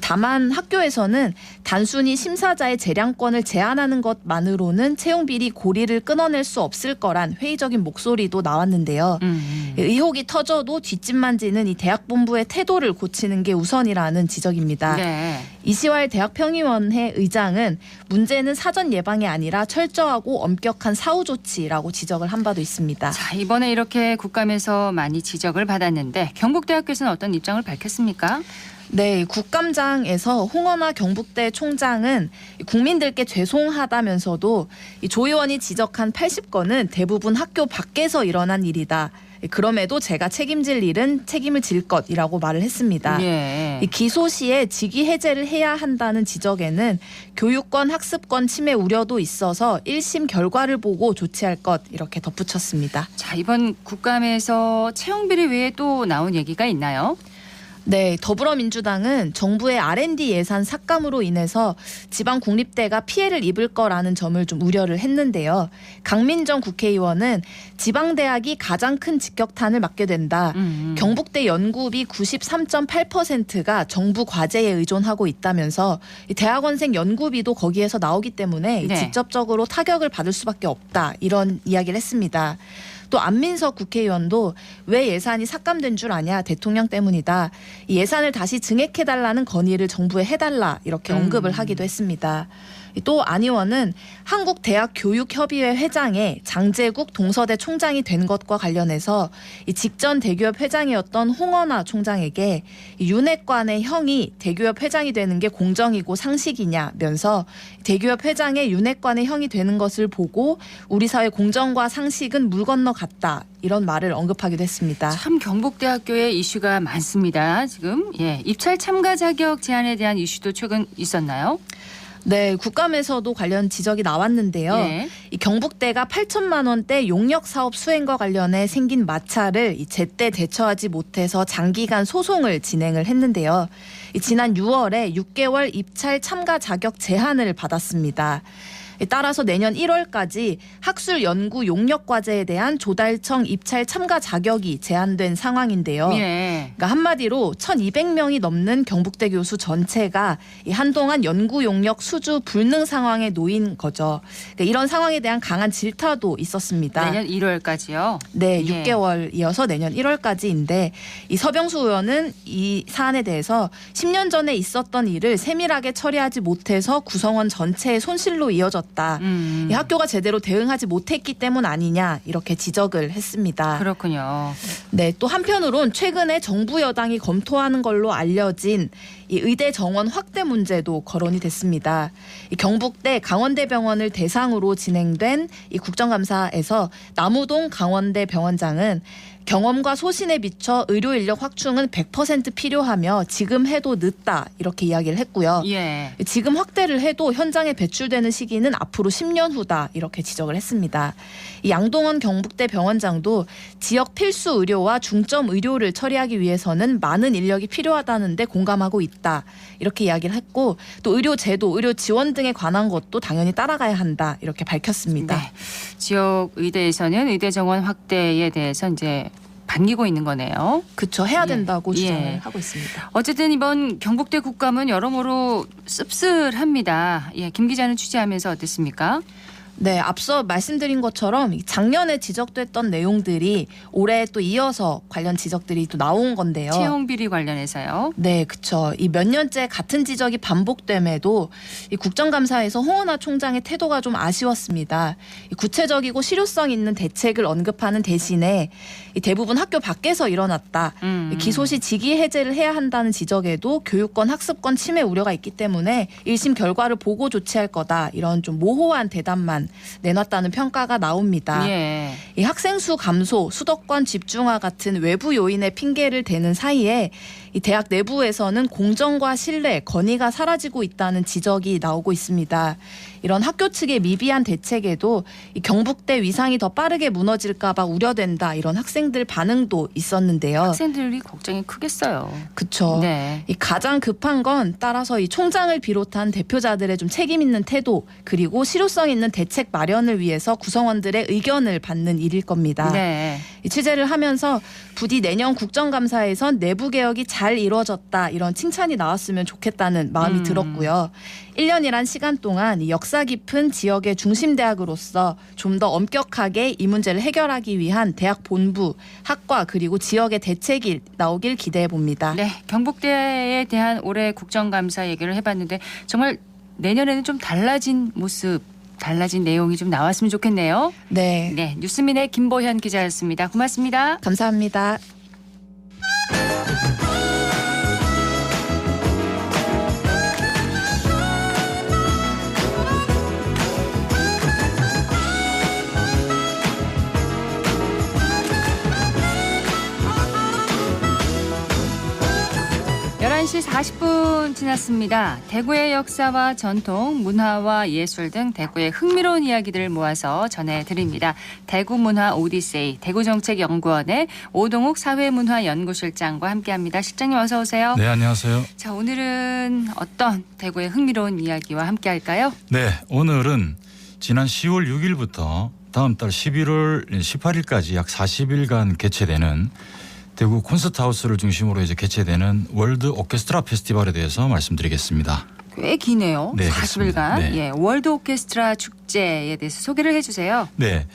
다만 학교에서는 단순히 심사자의 재량권을 제한하는 것만으로는 채용비리 고리를 끊어낼 수 없을 거란 회의적인 목소리도 나왔는데요. 의혹이 터져도 뒷짐만 지는 이 대학본부의 태도를 고치는 게 우선이라는 지적입니다. 네. 이시활 대학평의원회 의장은 문제는 사전 예방이 아니라 철저하고 엄격한 사후 조치라고 지적을 한 바도 있습니다. 자, 이번에 이렇게 국감에서 많이 지적을 받았는데 경북대학교에서는 어떤 입장을 밝혔습니까? 네, 국감장에서 홍원화 경북대 총장은 국민들께 죄송하다면서도 조 의원이 지적한 80건은 대부분 학교 밖에서 일어난 일이다. 그럼에도 제가 책임질 일은 책임을 질 것이라고 말을 했습니다. 예. 기소 시에 직위 해제를 해야 한다는 지적에는 교육권, 학습권 침해 우려도 있어서 1심 결과를 보고 조치할 것 이렇게 덧붙였습니다. 자, 이번 국감에서 채용비리 외에 또 나온 얘기가 있나요? 네, 더불어민주당은 정부의 R&D 예산 삭감으로 인해서 지방 국립대가 피해를 입을 거라는 점을 좀 우려를 했는데요. 강민정 국회의원은 지방대학이 가장 큰 직격탄을 맞게 된다. 경북대 연구비 93.8%가 정부 과제에 의존하고 있다면서 대학원생 연구비도 거기에서 나오기 때문에 네. 직접적으로 타격을 받을 수밖에 없다. 이런 이야기를 했습니다. 또 안민석 국회의원도 왜 예산이 삭감된 줄 아냐, 대통령 때문이다. 이 예산을 다시 증액해달라는 건의를 정부에 해달라 이렇게 언급을 하기도 했습니다. 또 안 의원은 한국대학교육협의회 회장에 장제국 동서대 총장이 된 것과 관련해서 이 직전 대교협 회장이었던 홍원화 총장에게 윤핵관의 형이 대교협 회장이 되는 게 공정이고 상식이냐면서 대교협 회장의 윤핵관의 형이 되는 것을 보고 우리 사회 공정과 상식은 물 건너 갔다. 이런 말을 언급하기도 했습니다. 참 경북대학교에 이슈가 많습니다. 지금 입찰 참가 자격 제한에 대한 이슈도 최근 있었나요? 네, 국감에서도 관련 지적이 나왔는데요. 예. 이 경북대가 8천만 원대 용역 사업 수행과 관련해 생긴 마찰을 제때 대처하지 못해서 장기간 소송을 진행을 했는데요. 지난 6월에 6개월 입찰 참가 자격 제한을 받았습니다. 따라서 내년 1월까지 학술 연구 용역 과제에 대한 조달청 입찰 참가 자격이 제한된 상황인데요. 예. 그러니까 한마디로 1,200명이 넘는 경북대 교수 전체가 한동안 연구 용역 수주 불능 상황에 놓인 거죠. 그러니까 이런 상황에 대한 강한 질타도 있었습니다. 내년 1월까지요? 네, 예. 6개월 이어서 내년 1월까지인데 이 서병수 의원은 이 사안에 대해서 10년 전에 있었던 일을 세밀하게 처리하지 못해서 구성원 전체의 손실로 이어졌다. 이 학교가 제대로 대응하지 못했기 때문 아니냐 이렇게 지적을 했습니다. 그렇군요. 네, 또 한편으론 최근에 정부 여당이 검토하는 걸로 알려진 이 의대 정원 확대 문제도 거론이 됐습니다. 이 경북대 강원대병원을 대상으로 진행된 이 국정감사에서 남우동 강원대 병원장은 경험과 소신에 비춰 의료 인력 확충은 100% 필요하며 지금 해도 늦다 이렇게 이야기를 했고요. 예. 지금 확대를 해도 현장에 배출되는 시기는 앞으로 10년 후다 이렇게 지적을 했습니다. 이 양동원 경북대 병원장도 지역 필수 의료와 중점 의료를 처리하기 위해서는 많은 인력이 필요하다는데 공감하고 있다 이렇게 이야기를 했고 또 의료 제도, 의료 지원 등에 관한 것도 당연히 따라가야 한다 이렇게 밝혔습니다. 네. 지역 의대에서는 의대 정원 확대에 대해서 이제 반기고 있는 거네요. 그렇죠. 해야 된다고 주장을 예. 하고 있습니다. 어쨌든 이번 경북대 국감은 여러모로 씁쓸합니다. 예, 김 기자는 취재하면서 어땠습니까? 네, 앞서 말씀드린 것처럼 작년에 지적됐던 내용들이 올해 또 이어서 관련 지적들이 또 나온 건데요. 채용 비리 관련해서요. 네, 그렇죠. 이 몇 년째 같은 지적이 반복됨에도 이 국정감사에서 홍원화 총장의 태도가 좀 아쉬웠습니다. 이 구체적이고 실효성 있는 대책을 언급하는 대신에 이 대부분 학교 밖에서 일어났다. 기소 시 직위 해제를 해야 한다는 지적에도 교육권, 학습권 침해 우려가 있기 때문에 1심 결과를 보고 조치할 거다. 이런 좀 모호한 대답만 내놨다는 평가가 나옵니다. 예. 이 학생 수 감소, 수도권 집중화 같은 외부 요인의 핑계를 대는 사이에 이 대학 내부에서는 공정과 신뢰, 건의가 사라지고 있다는 지적이 나오고 있습니다. 이런 학교 측의 미비한 대책에도 이 경북대 위상이 더 빠르게 무너질까 봐 우려된다. 이런 학생들 반응도 있었는데요. 학생들이 걱정이 크겠어요. 그렇죠. 네. 이 가장 급한 건 따라서 이 총장을 비롯한 대표자들의 좀 책임 있는 태도 그리고 실효성 있는 대책 대책 마련을 위해서 구성원들의 의견을 받는 일일 겁니다. 네. 이 취재를 하면서 부디 내년 국정감사에선 내부 개혁이 잘 이루어졌다 이런 칭찬이 나왔으면 좋겠다는 마음이 들었고요. 1년이란 시간 동안 이 역사 깊은 지역의 중심대학으로서 좀 더 엄격하게 이 문제를 해결하기 위한 대학 본부, 학과 그리고 지역의 대책이 나오길 기대해 봅니다. 네, 경북대에 대한 올해 국정감사 얘기를 해봤는데 정말 내년에는 좀 달라진 모습, 달라진 내용이 좀 나왔으면 좋겠네요. 네. 네, 뉴스민의 김보현 기자였습니다. 고맙습니다. 감사합니다. 시 40분 지났습니다. 대구의 역사와 전통, 문화와 예술 등 대구의 흥미로운 이야기들을 모아서 전해드립니다. 대구문화 오디세이, 대구정책연구원의 오동욱 사회문화연구실장과 함께합니다. 실장님 어서 오세요. 네, 안녕하세요. 자, 오늘은 어떤 대구의 흥미로운 이야기와 함께할까요? 네, 오늘은 지난 10월 6일부터 다음 달 11월 18일까지 약 40일간 개최되는 대구 콘서트하우스를 중심으로 이제 개최되는 월드 오케스트라 페스티벌에 대해서 말씀드리겠습니다. 꽤 기네요. 네, 40일간. 네. 예, 월드 오케스트라 축제에 대해서 소개를 해주세요. 네,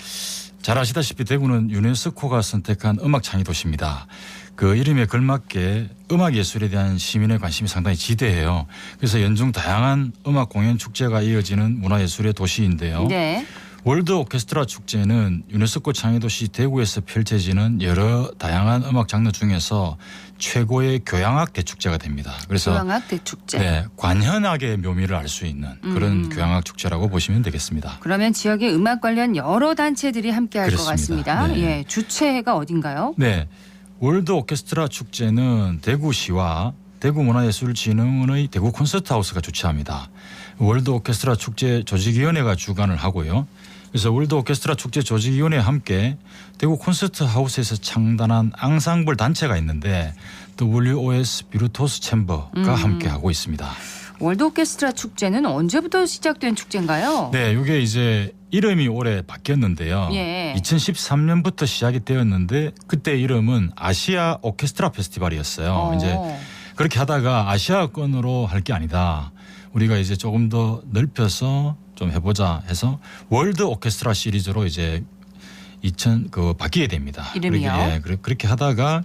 잘 아시다시피 대구는 유네스코가 선택한 음악 창의 도시입니다. 그 이름에 걸맞게 음악 예술에 대한 시민의 관심이 상당히 지대해요. 그래서 연중 다양한 음악 공연 축제가 이어지는 문화예술의 도시인데요. 네. 월드 오케스트라 축제는 유네스코 창의도시 대구에서 펼쳐지는 여러 다양한 음악 장르 중에서 최고의 교향악 대축제가 됩니다. 그래서 교향악 대축제. 네, 관현악의 묘미를 알 수 있는 그런 교향악 축제라고 보시면 되겠습니다. 그러면 지역의 음악 관련 여러 단체들이 함께할 것 같습니다. 네. 예, 주최가 어딘가요? 네, 월드 오케스트라 축제는 대구시와 대구문화예술진흥원의 대구 콘서트하우스가 주최합니다. 월드 오케스트라 축제 조직위원회가 주관을 하고요. 그래서 월드 오케스트라 축제 조직위원회와 함께 대구 콘서트하우스에서 창단한 앙상블 단체가 있는데 WOS 비루토스 챔버가 함께하고 있습니다. 월드 오케스트라 축제는 언제부터 시작된 축제인가요? 네, 이게 이제 이름이 올해 바뀌었는데요. 예. 2013년부터 시작이 되었는데 그때 이름은 아시아 오케스트라 페스티벌이었어요. 이제 그렇게 하다가 아시아권으로 할 게 아니다. 우리가 이제 조금 더 넓혀서 좀 해보자 해서 월드 오케스트라 시리즈로 이제 바뀌게 됩니다. 이름이요? 그렇게 하다가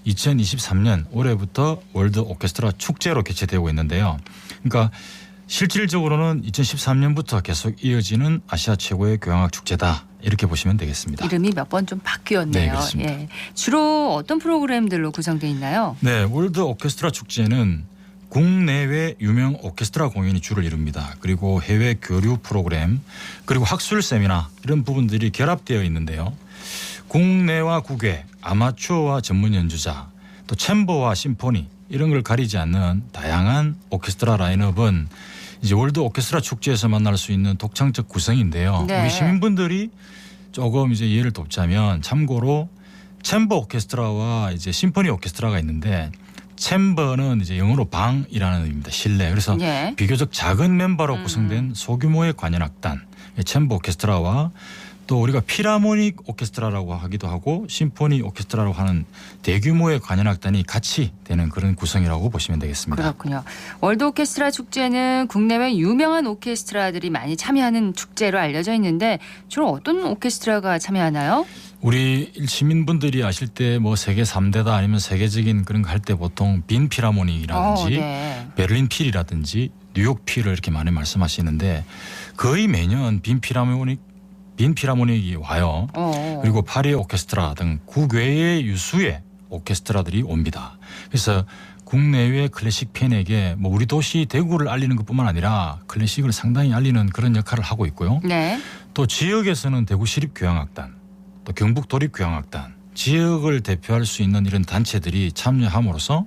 2023년 올해부터 월드 오케스트라 축제로 개최되고 있는데요. 그러니까 실질적으로는 2013년부터 계속 이어지는 아시아 최고의 교향악 축제다. 이렇게 보시면 되겠습니다. 이름이 몇 번 좀 바뀌었네요. 네, 그렇습니다. 예. 주로 어떤 프로그램들로 구성되어 있나요? 네, 월드 오케스트라 축제는 국내외 유명 오케스트라 공연이 주를 이룹니다. 그리고 해외 교류 프로그램 그리고 학술 세미나 이런 부분들이 결합되어 있는데요. 국내와 국외 아마추어와 전문 연주자 또 챔버와 심포니 이런 걸 가리지 않는 다양한 오케스트라 라인업은 이제 월드 오케스트라 축제에서 만날 수 있는 독창적 구성인데요. 네. 우리 시민분들이 조금 이제 이해를 돕자면 참고로 챔버 오케스트라와 이제 심포니 오케스트라가 있는데 챔버는 이제 영어로 방이라는 의미입니다. 실내. 그래서 예. 비교적 작은 멤버로 구성된 소규모의 관현악단 챔버 오케스트라와 또 우리가 필하모닉 오케스트라라고 하기도 하고 심포니 오케스트라라고 하는 대규모의 관현악단이 같이 되는 그런 구성이라고 보시면 되겠습니다. 그렇군요. 월드 오케스트라 축제는 국내외 유명한 오케스트라들이 많이 참여하는 축제로 알려져 있는데 주로 어떤 오케스트라가 참여하나요? 우리 시민분들이 아실 때 뭐 세계 3대다 아니면 세계적인 그런 거 할 때 보통 빈 필하모닉이라든지 네. 베를린 필이라든지 뉴욕 필을 이렇게 많이 말씀하시는데 거의 매년 빈 필하모닉이 와요. 그리고 파리 오케스트라 등 국외의 유수의 오케스트라들이 옵니다. 그래서 국내외 클래식 팬에게 뭐 우리 도시 대구를 알리는 것뿐만 아니라 클래식을 상당히 알리는 그런 역할을 하고 있고요. 네. 또 지역에서는 대구 시립교향악단 또 경북 도립교향악단 지역을 대표할 수 있는 이런 단체들이 참여함으로써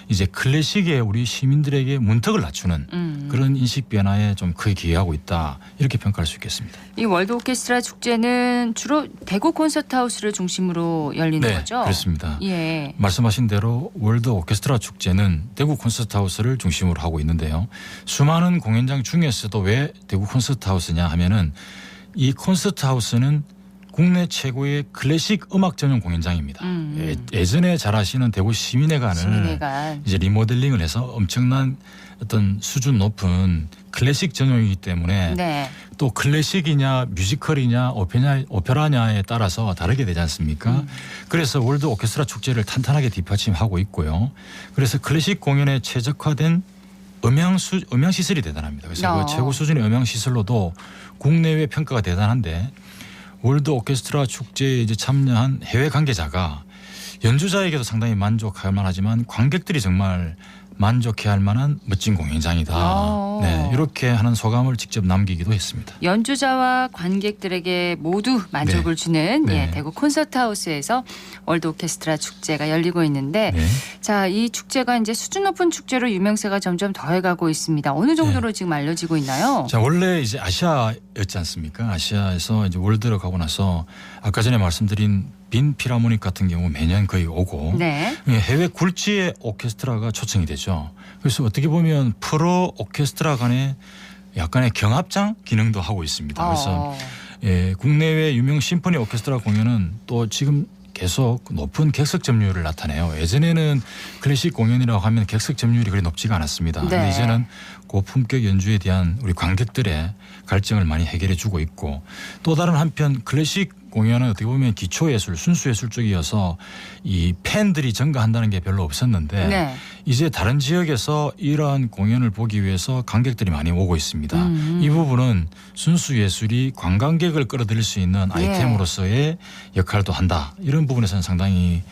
이제 클래식에 우리 시민들에게 문턱을 낮추는 그런 인식 변화에 좀 크게 기여하고 있다 이렇게 평가할 수 있겠습니다. 이 월드 오케스트라 축제는 주로 대구 콘서트하우스를 중심으로 열리는 거죠? 네, 그렇습니다. 예. 말씀하신 대로 월드 오케스트라 축제는 대구 콘서트하우스를 중심으로 하고 있는데요. 수많은 공연장 중에서도 왜 대구 콘서트하우스냐 하면은 이 콘서트 하우스는 국내 최고의 클래식 음악 전용 공연장입니다. 예전에 잘 아시는 대구 시민회관을 이제 리모델링을 해서 엄청난 어떤 수준 높은 클래식 전용이기 때문에 네. 또 클래식이냐 뮤지컬이냐 오페라냐에 따라서 다르게 되지 않습니까? 그래서 월드 오케스트라 축제를 탄탄하게 뒷받침하고 있고요. 그래서 클래식 공연에 최적화된 음향 시설이 대단합니다. 그래서 그 최고 수준의 음향 시설로도 국내외 평가가 대단한데 월드 오케스트라 축제에 이제 참여한 해외 관계자가 연주자에게도 상당히 만족할 만하지만 관객들이 정말 만족해할 만한 멋진 공연장이다. 네, 이렇게 하는 소감을 직접 남기기도 했습니다. 연주자와 관객들에게 모두 만족을 주는 대구 콘서트하우스에서 월드 오케스트라 축제가 열리고 있는데 자, 이 축제가 이제 수준 높은 축제로 유명세가 점점 더해가고 있습니다. 어느 정도로 지금 알려지고 있나요? 자, 원래 이제 아시아였지 않습니까? 아시아에서 이제 월드로 가고 나서 아까 전에 말씀드린 빈 필하모닉 같은 경우 매년 거의 오고 해외 굴지의 오케스트라가 초청이 되죠. 그래서 어떻게 보면 프로 오케스트라 간의 약간의 경합장 기능도 하고 있습니다. 그래서 국내외 유명 심포니 오케스트라 공연은 또 지금 계속 높은 객석 점유율을 나타내요. 예전에는 클래식 공연이라고 하면 객석 점유율이 그리 높지가 않았습니다. 그런데 이제는 고품격 연주에 대한 우리 관객들의 갈증을 많이 해결해 주고 있고 또 다른 한편 클래식 공연은 어떻게 보면 기초예술, 순수예술 쪽이어서 이 팬들이 증가한다는 게 별로 없었는데 이제 다른 지역에서 이러한 공연을 보기 위해서 관객들이 많이 오고 있습니다. 이 부분은 순수예술이 관광객을 끌어들일 수 있는 아이템으로서의 역할도 한다. 이런 부분에서는 상당히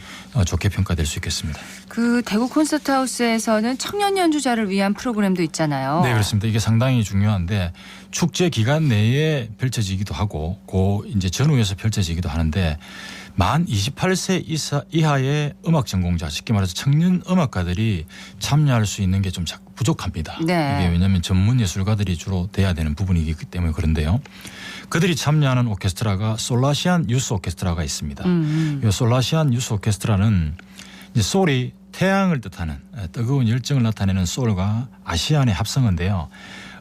좋게 평가될 수 있겠습니다. 그 대구 콘서트하우스에서는 청년 연주자를 위한 프로그램도 있잖아요. 네, 그렇습니다. 이게 상당히 중요한데 축제 기간 내에 펼쳐지기도 하고 이제 전후에서 펼쳐지기도 하는데 만 28세 이하의 음악 전공자, 쉽게 말해서 청년 음악가들이 참여할 수 있는 게 좀 부족합니다. 이게 왜냐하면 전문 예술가들이 주로 돼야 되는 부분이기 때문에 그런데요. 그들이 참여하는 오케스트라가 솔라시안 유스 오케스트라가 있습니다. 이 솔라시안 유스 오케스트라는 이제 솔이 태양을 뜻하는 뜨거운 열정을 나타내는 솔과 아시안의 합성어인데요.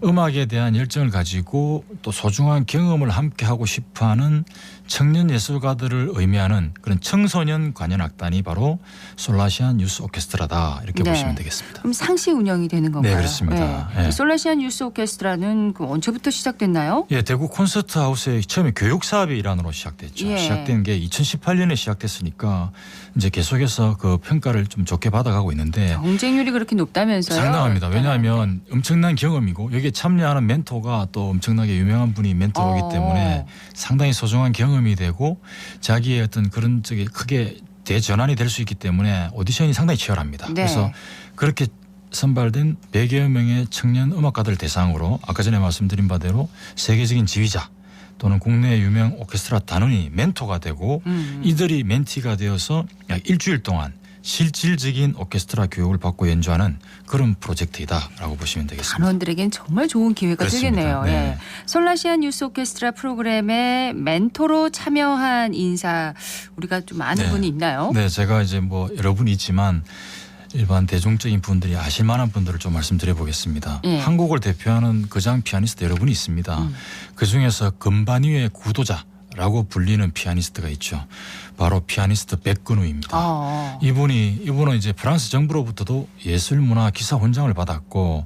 음악에 대한 열정을 가지고 또 소중한 경험을 함께하고 싶어하는 청년 예술가들을 의미하는 그런 청소년 관현악단이 바로 솔라시안 유스 오케스트라다 이렇게 보시면 되겠습니다. 그럼 상시 운영이 되는 건가요? 네, 그렇습니다. 솔라시안 유스 오케스트라는 언제부터 시작됐나요? 대구 콘서트하우스에 처음에 교육 사업의 일환으로 시작됐죠. 시작된 게 2018년에 시작됐으니까 이제 계속해서 그 평가를 좀 좋게 받아가고 있는데 경쟁률이 그렇게 높다면서요? 상당합니다. 왜냐하면 엄청난 경험이고 여기에 참여하는 멘토가 또 엄청나게 유명한 분이 멘토이기 때문에 상당히 소중한 경험이 되고 자기의 어떤 그런 쪽에 크게 대전환이 될 수 있기 때문에 오디션이 상당히 치열합니다. 그래서 그렇게 선발된 100여 명의 청년 음악가들 대상으로 아까 전에 말씀드린 바대로 세계적인 지휘자 또는 국내 유명 오케스트라 단원이 멘토가 되고 이들이 멘티가 되어서 약 일주일 동안 실질적인 오케스트라 교육을 받고 연주하는 그런 프로젝트이다라고 보시면 되겠습니다. 단원들에겐 정말 좋은 기회가 되겠네요. 솔라시안 유스 오케스트라 프로그램에 멘토로 참여한 인사 우리가 좀 아는 분이 있나요? 네, 제가 이제 여러분이 있지만 일반 대중적인 분들이 아실 만한 분들을 좀 말씀드려 보겠습니다. 한국을 대표하는 거장 피아니스트 여러분이 있습니다. 그중에서 건반 위의 구도자라고 불리는 피아니스트가 있죠. 바로 피아니스트 백근우입니다. 이분은 이제 프랑스 정부로부터도 예술문화 기사 훈장을 받았고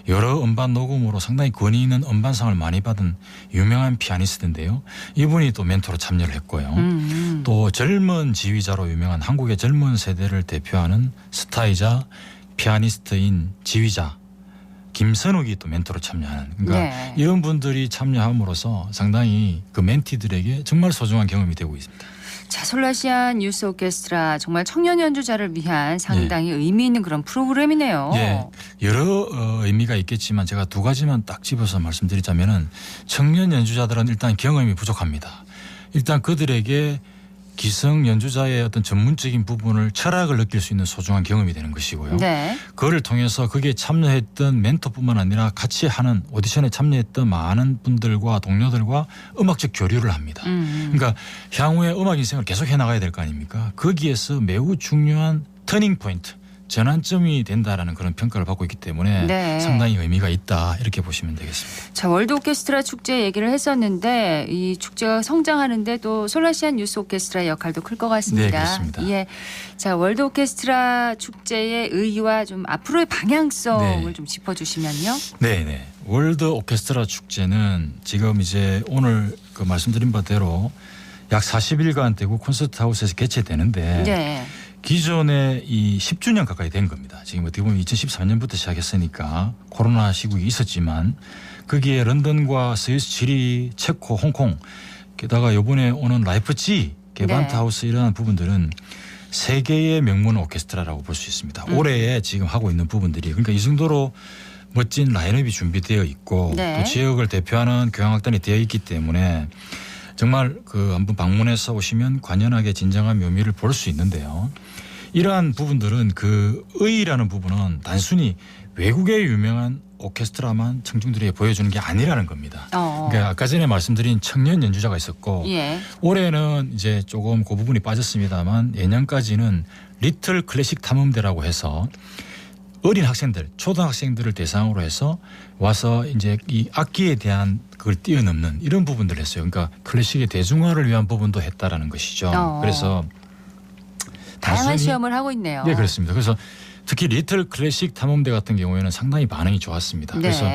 여러 음반 녹음으로 상당히 권위 있는 음반상을 많이 받은 유명한 피아니스트인데요. 이분이 또 멘토로 참여를 했고요. 또 젊은 지휘자로 유명한 한국의 젊은 세대를 대표하는 스타이자 피아니스트인 지휘자 김선욱이 또 멘토로 참여하는 그러니까 이런 분들이 참여함으로써 상당히 그 멘티들에게 정말 소중한 경험이 되고 있습니다. 자, 솔라시안 유스 오케스트라 정말 청년 연주자를 위한 상당히 의미 있는 그런 프로그램이네요. 여러 의미가 있겠지만 제가 두 가지만 딱 집어서 말씀드리자면은 청년 연주자들은 일단 경험이 부족합니다. 일단 그들에게 기성 연주자의 어떤 전문적인 부분을 철학을 느낄 수 있는 소중한 경험이 되는 것이고요. 그거를 통해서 거기에 참여했던 멘토뿐만 아니라 같이 하는 오디션에 참여했던 많은 분들과 동료들과 음악적 교류를 합니다. 그러니까 향후에 음악 인생을 계속 해나가야 될 거 아닙니까? 거기에서 매우 중요한 터닝 포인트, 전환점이 된다라는 그런 평가를 받고 있기 때문에 네. 상당히 의미가 있다 이렇게 보시면 되겠습니다. 자, 월드 오케스트라 축제 얘기를 했었는데 이 축제가 성장하는데 또 솔라시안 유스 오케스트라의 역할도 클 것 같습니다. 네, 그렇습니다. 예. 자, 월드 오케스트라 축제의 의의와 좀 앞으로의 방향성을 네. 좀 짚어주시면요. 네네. 월드 오케스트라 축제는 지금 이제 오늘 그 말씀드린 바대로 약 40일간 대구 콘서트하우스에서 개최되는데 네. 기존에 이 10주년 가까이 된 겁니다. 지금 어떻게 보면 2013년부터 시작했으니까 코로나 시국이 있었지만 거기에 런던과 스위스, 칠리, 체코, 홍콩 게다가 이번에 오는 라이프치 게반트하우스 이러한 부분들은 세계의 명문 오케스트라라고 볼 수 있습니다. 올해에 지금 하고 있는 부분들이 그러니까 이 정도로 멋진 라인업이 준비되어 있고 네. 또 지역을 대표하는 교향악단이 되어 있기 때문에 정말 그 한번 방문해서 오시면 관연하게 진정한 묘미를 볼 수 있는데요. 이러한 부분들은 그 의의라는 부분은 단순히 외국의 유명한 오케스트라만 청중들에게 보여주는 게 아니라는 겁니다. 그러니까 아까 전에 말씀드린 청년 연주자가 있었고 예. 올해는 이제 조금 그 부분이 빠졌습니다만 내년까지는 리틀 클래식 탐험대라고 해서 어린 학생들, 초등학생들을 대상으로 해서 와서 이제 이 악기에 대한 그걸 뛰어넘는 이런 부분들을 했어요. 그러니까 클래식의 대중화를 위한 부분도 했다라는 것이죠. 그래서 다양한 시험을 하고 있네요. 네, 그렇습니다. 그래서 특히 리틀 클래식 탐험대 같은 경우에는 상당히 반응이 좋았습니다. 네. 그래서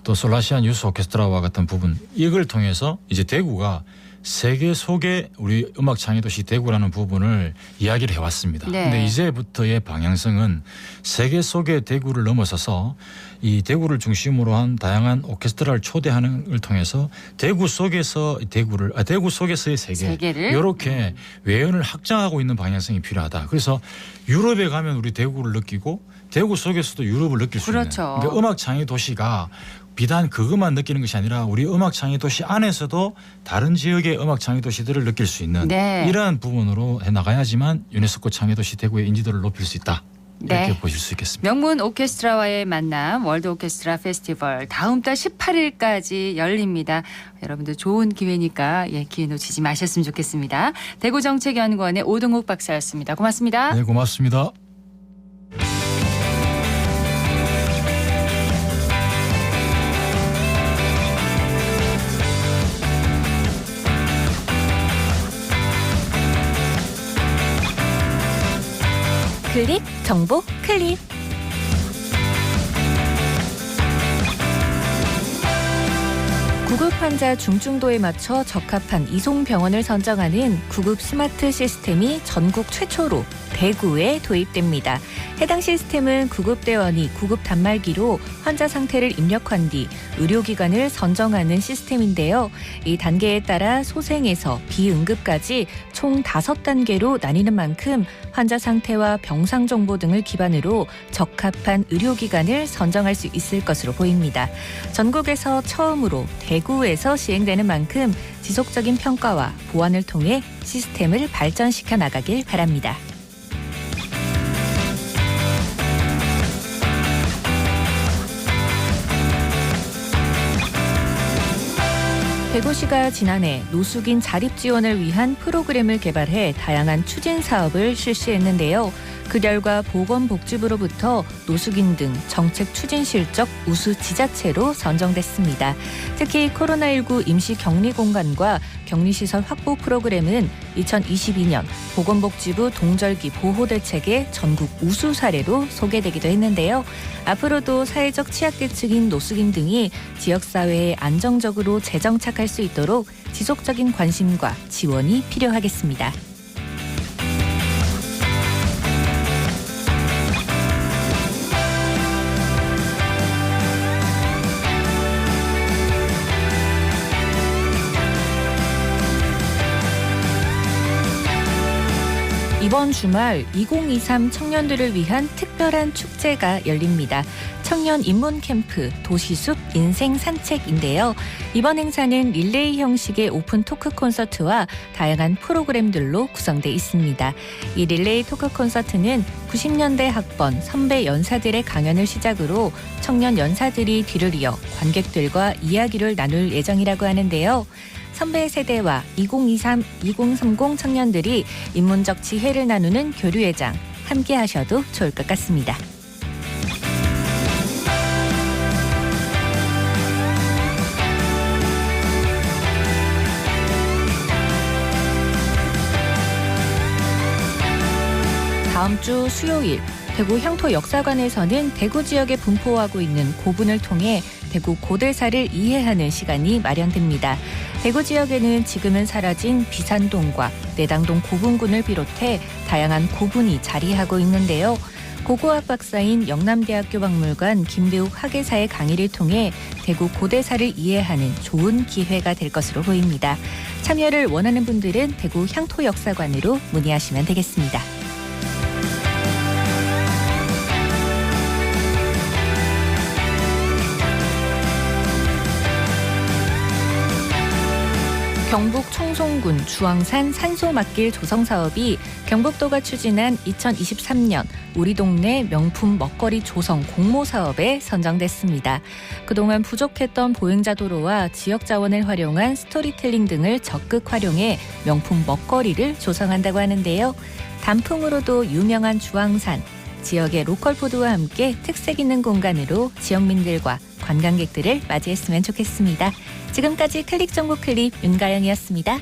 또 솔라시안 유스 오케스트라와 같은 부분 이걸 통해서 이제 대구가 세계 속의 우리 음악 창의도시 대구라는 부분을 이야기를 해왔습니다. 그런데 네. 이제부터의 방향성은 세계 속의 대구를 넘어서서 이 대구를 중심으로 한 다양한 오케스트라를 초대하는 걸 통해서 대구 속에서 대구 속에서의 세계를 이렇게 외연을 확장하고 있는 방향성이 필요하다. 그래서 유럽에 가면 우리 대구를 느끼고 대구 속에서도 유럽을 느낄 수 그렇죠. 있는 그러니까 음악 창의 도시가 비단 그것만 느끼는 것이 아니라 우리 음악 창의 도시 안에서도 다른 지역의 음악 창의 도시들을 느낄 수 있는 네. 이러한 부분으로 해나가야지만 유네스코 창의 도시 대구의 인지도를 높일 수 있다. 이렇게 네. 보실 수 있겠습니다. 명문 오케스트라와의 만남 월드 오케스트라 페스티벌 다음 달 18일까지 열립니다. 여러분들 좋은 기회니까 기회 놓치지 마셨으면 좋겠습니다. 대구정책연구원의 오동욱 박사였습니다. 고맙습니다. 네, 고맙습니다. 클릭 정보 클릭. 구급 환자 중증도에 맞춰 적합한 이송병원을 선정하는 구급 스마트 시스템이 전국 최초로 대구에 도입됩니다. 해당 시스템은 구급대원이 구급 단말기로 환자 상태를 입력한 뒤 의료기관을 선정하는 시스템인데요. 이 단계에 따라 소생에서 비응급까지 총 5단계로 나뉘는 만큼 환자 상태와 병상 정보 등을 기반으로 적합한 의료기관을 선정할 수 있을 것으로 보입니다. 전국에서 처음으로 대구에서 시행되는 만큼 지속적인 평가와 보완을 통해 시스템을 발전시켜 나가길 바랍니다. 대구시가 지난해 노숙인 자립 지원을 위한 프로그램을 개발해 다양한 추진 사업을 실시했는데요. 그 결과 보건복지부로부터 노숙인 등 정책 추진 실적 우수 지자체로 선정됐습니다. 특히 코로나19 임시 격리 공간과 격리시설 확보 프로그램은 2022년 보건복지부 동절기 보호대책의 전국 우수 사례로 소개되기도 했는데요. 앞으로도 사회적 취약계층인 노숙인 등이 지역사회에 안정적으로 재정착할 수 있도록 지속적인 관심과 지원이 필요하겠습니다. 이번 주말 2023 청년들을 위한 특별한 축제가 열립니다. 청년 입문 캠프 도시숲 인생 산책인데요. 이번 행사는 릴레이 형식의 오픈 토크 콘서트와 다양한 프로그램들로 구성돼 있습니다. 이 릴레이 토크 콘서트는 90년대 학번 선배 연사들의 강연을 시작으로 청년 연사들이 뒤를 이어 관객들과 이야기를 나눌 예정이라고 하는데요. 선배 세대와 2023, 2030 청년들이 인문적 지혜를 나누는 교류회장, 함께 하셔도 좋을 것 같습니다. 다음 주 수요일 대구 향토 역사관에서는 대구 지역에 분포하고 있는 고분을 통해 대구 고대사를 이해하는 시간이 마련됩니다. 대구 지역에는 지금은 사라진 비산동과 내당동 고분군을 비롯해 다양한 고분이 자리하고 있는데요. 고고학 박사인 영남대학교 박물관 김대욱 학예사의 강의를 통해 대구 고대사를 이해하는 좋은 기회가 될 것으로 보입니다. 참여를 원하는 분들은 대구 향토 역사관으로 문의하시면 되겠습니다. 경북 청송군 주황산 산소막길 조성 사업이 경북도가 추진한 2023년 우리 동네 명품 먹거리 조성 공모 사업에 선정됐습니다. 그동안 부족했던 보행자 도로와 지역 자원을 활용한 스토리텔링 등을 적극 활용해 명품 먹거리를 조성한다고 하는데요. 단풍으로도 유명한 주황산, 지역의 로컬 푸드와 함께 특색 있는 공간으로 지역민들과 관광객들을 맞이했으면 좋겠습니다. 지금까지 클릭 정보 클립 윤가영이었습니다.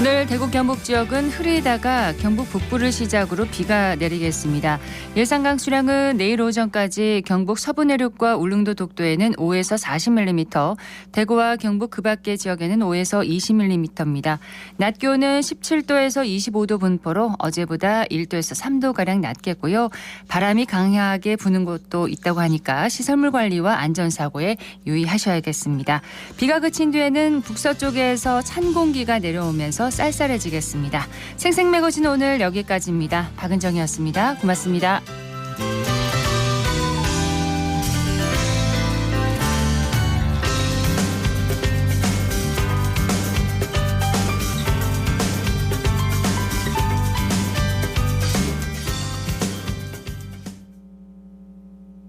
오늘 대구 경북 지역은 흐리다가 경북 북부를 시작으로 비가 내리겠습니다. 예상 강수량은 내일 오전까지 경북 서부 내륙과 울릉도 독도에는 5에서 40mm, 대구와 경북 그 밖의 지역에는 5에서 20mm입니다. 낮 기온은 17도에서 25도 분포로 어제보다 1도에서 3도가량 낮겠고요. 바람이 강하게 부는 곳도 있다고 하니까 시설물 관리와 안전사고에 유의하셔야겠습니다. 비가 그친 뒤에는 북서쪽에서 찬 공기가 내려오면서 쌀쌀해지겠습니다. 생생매거진 오늘 여기까지입니다. 박은정이었습니다. 고맙습니다.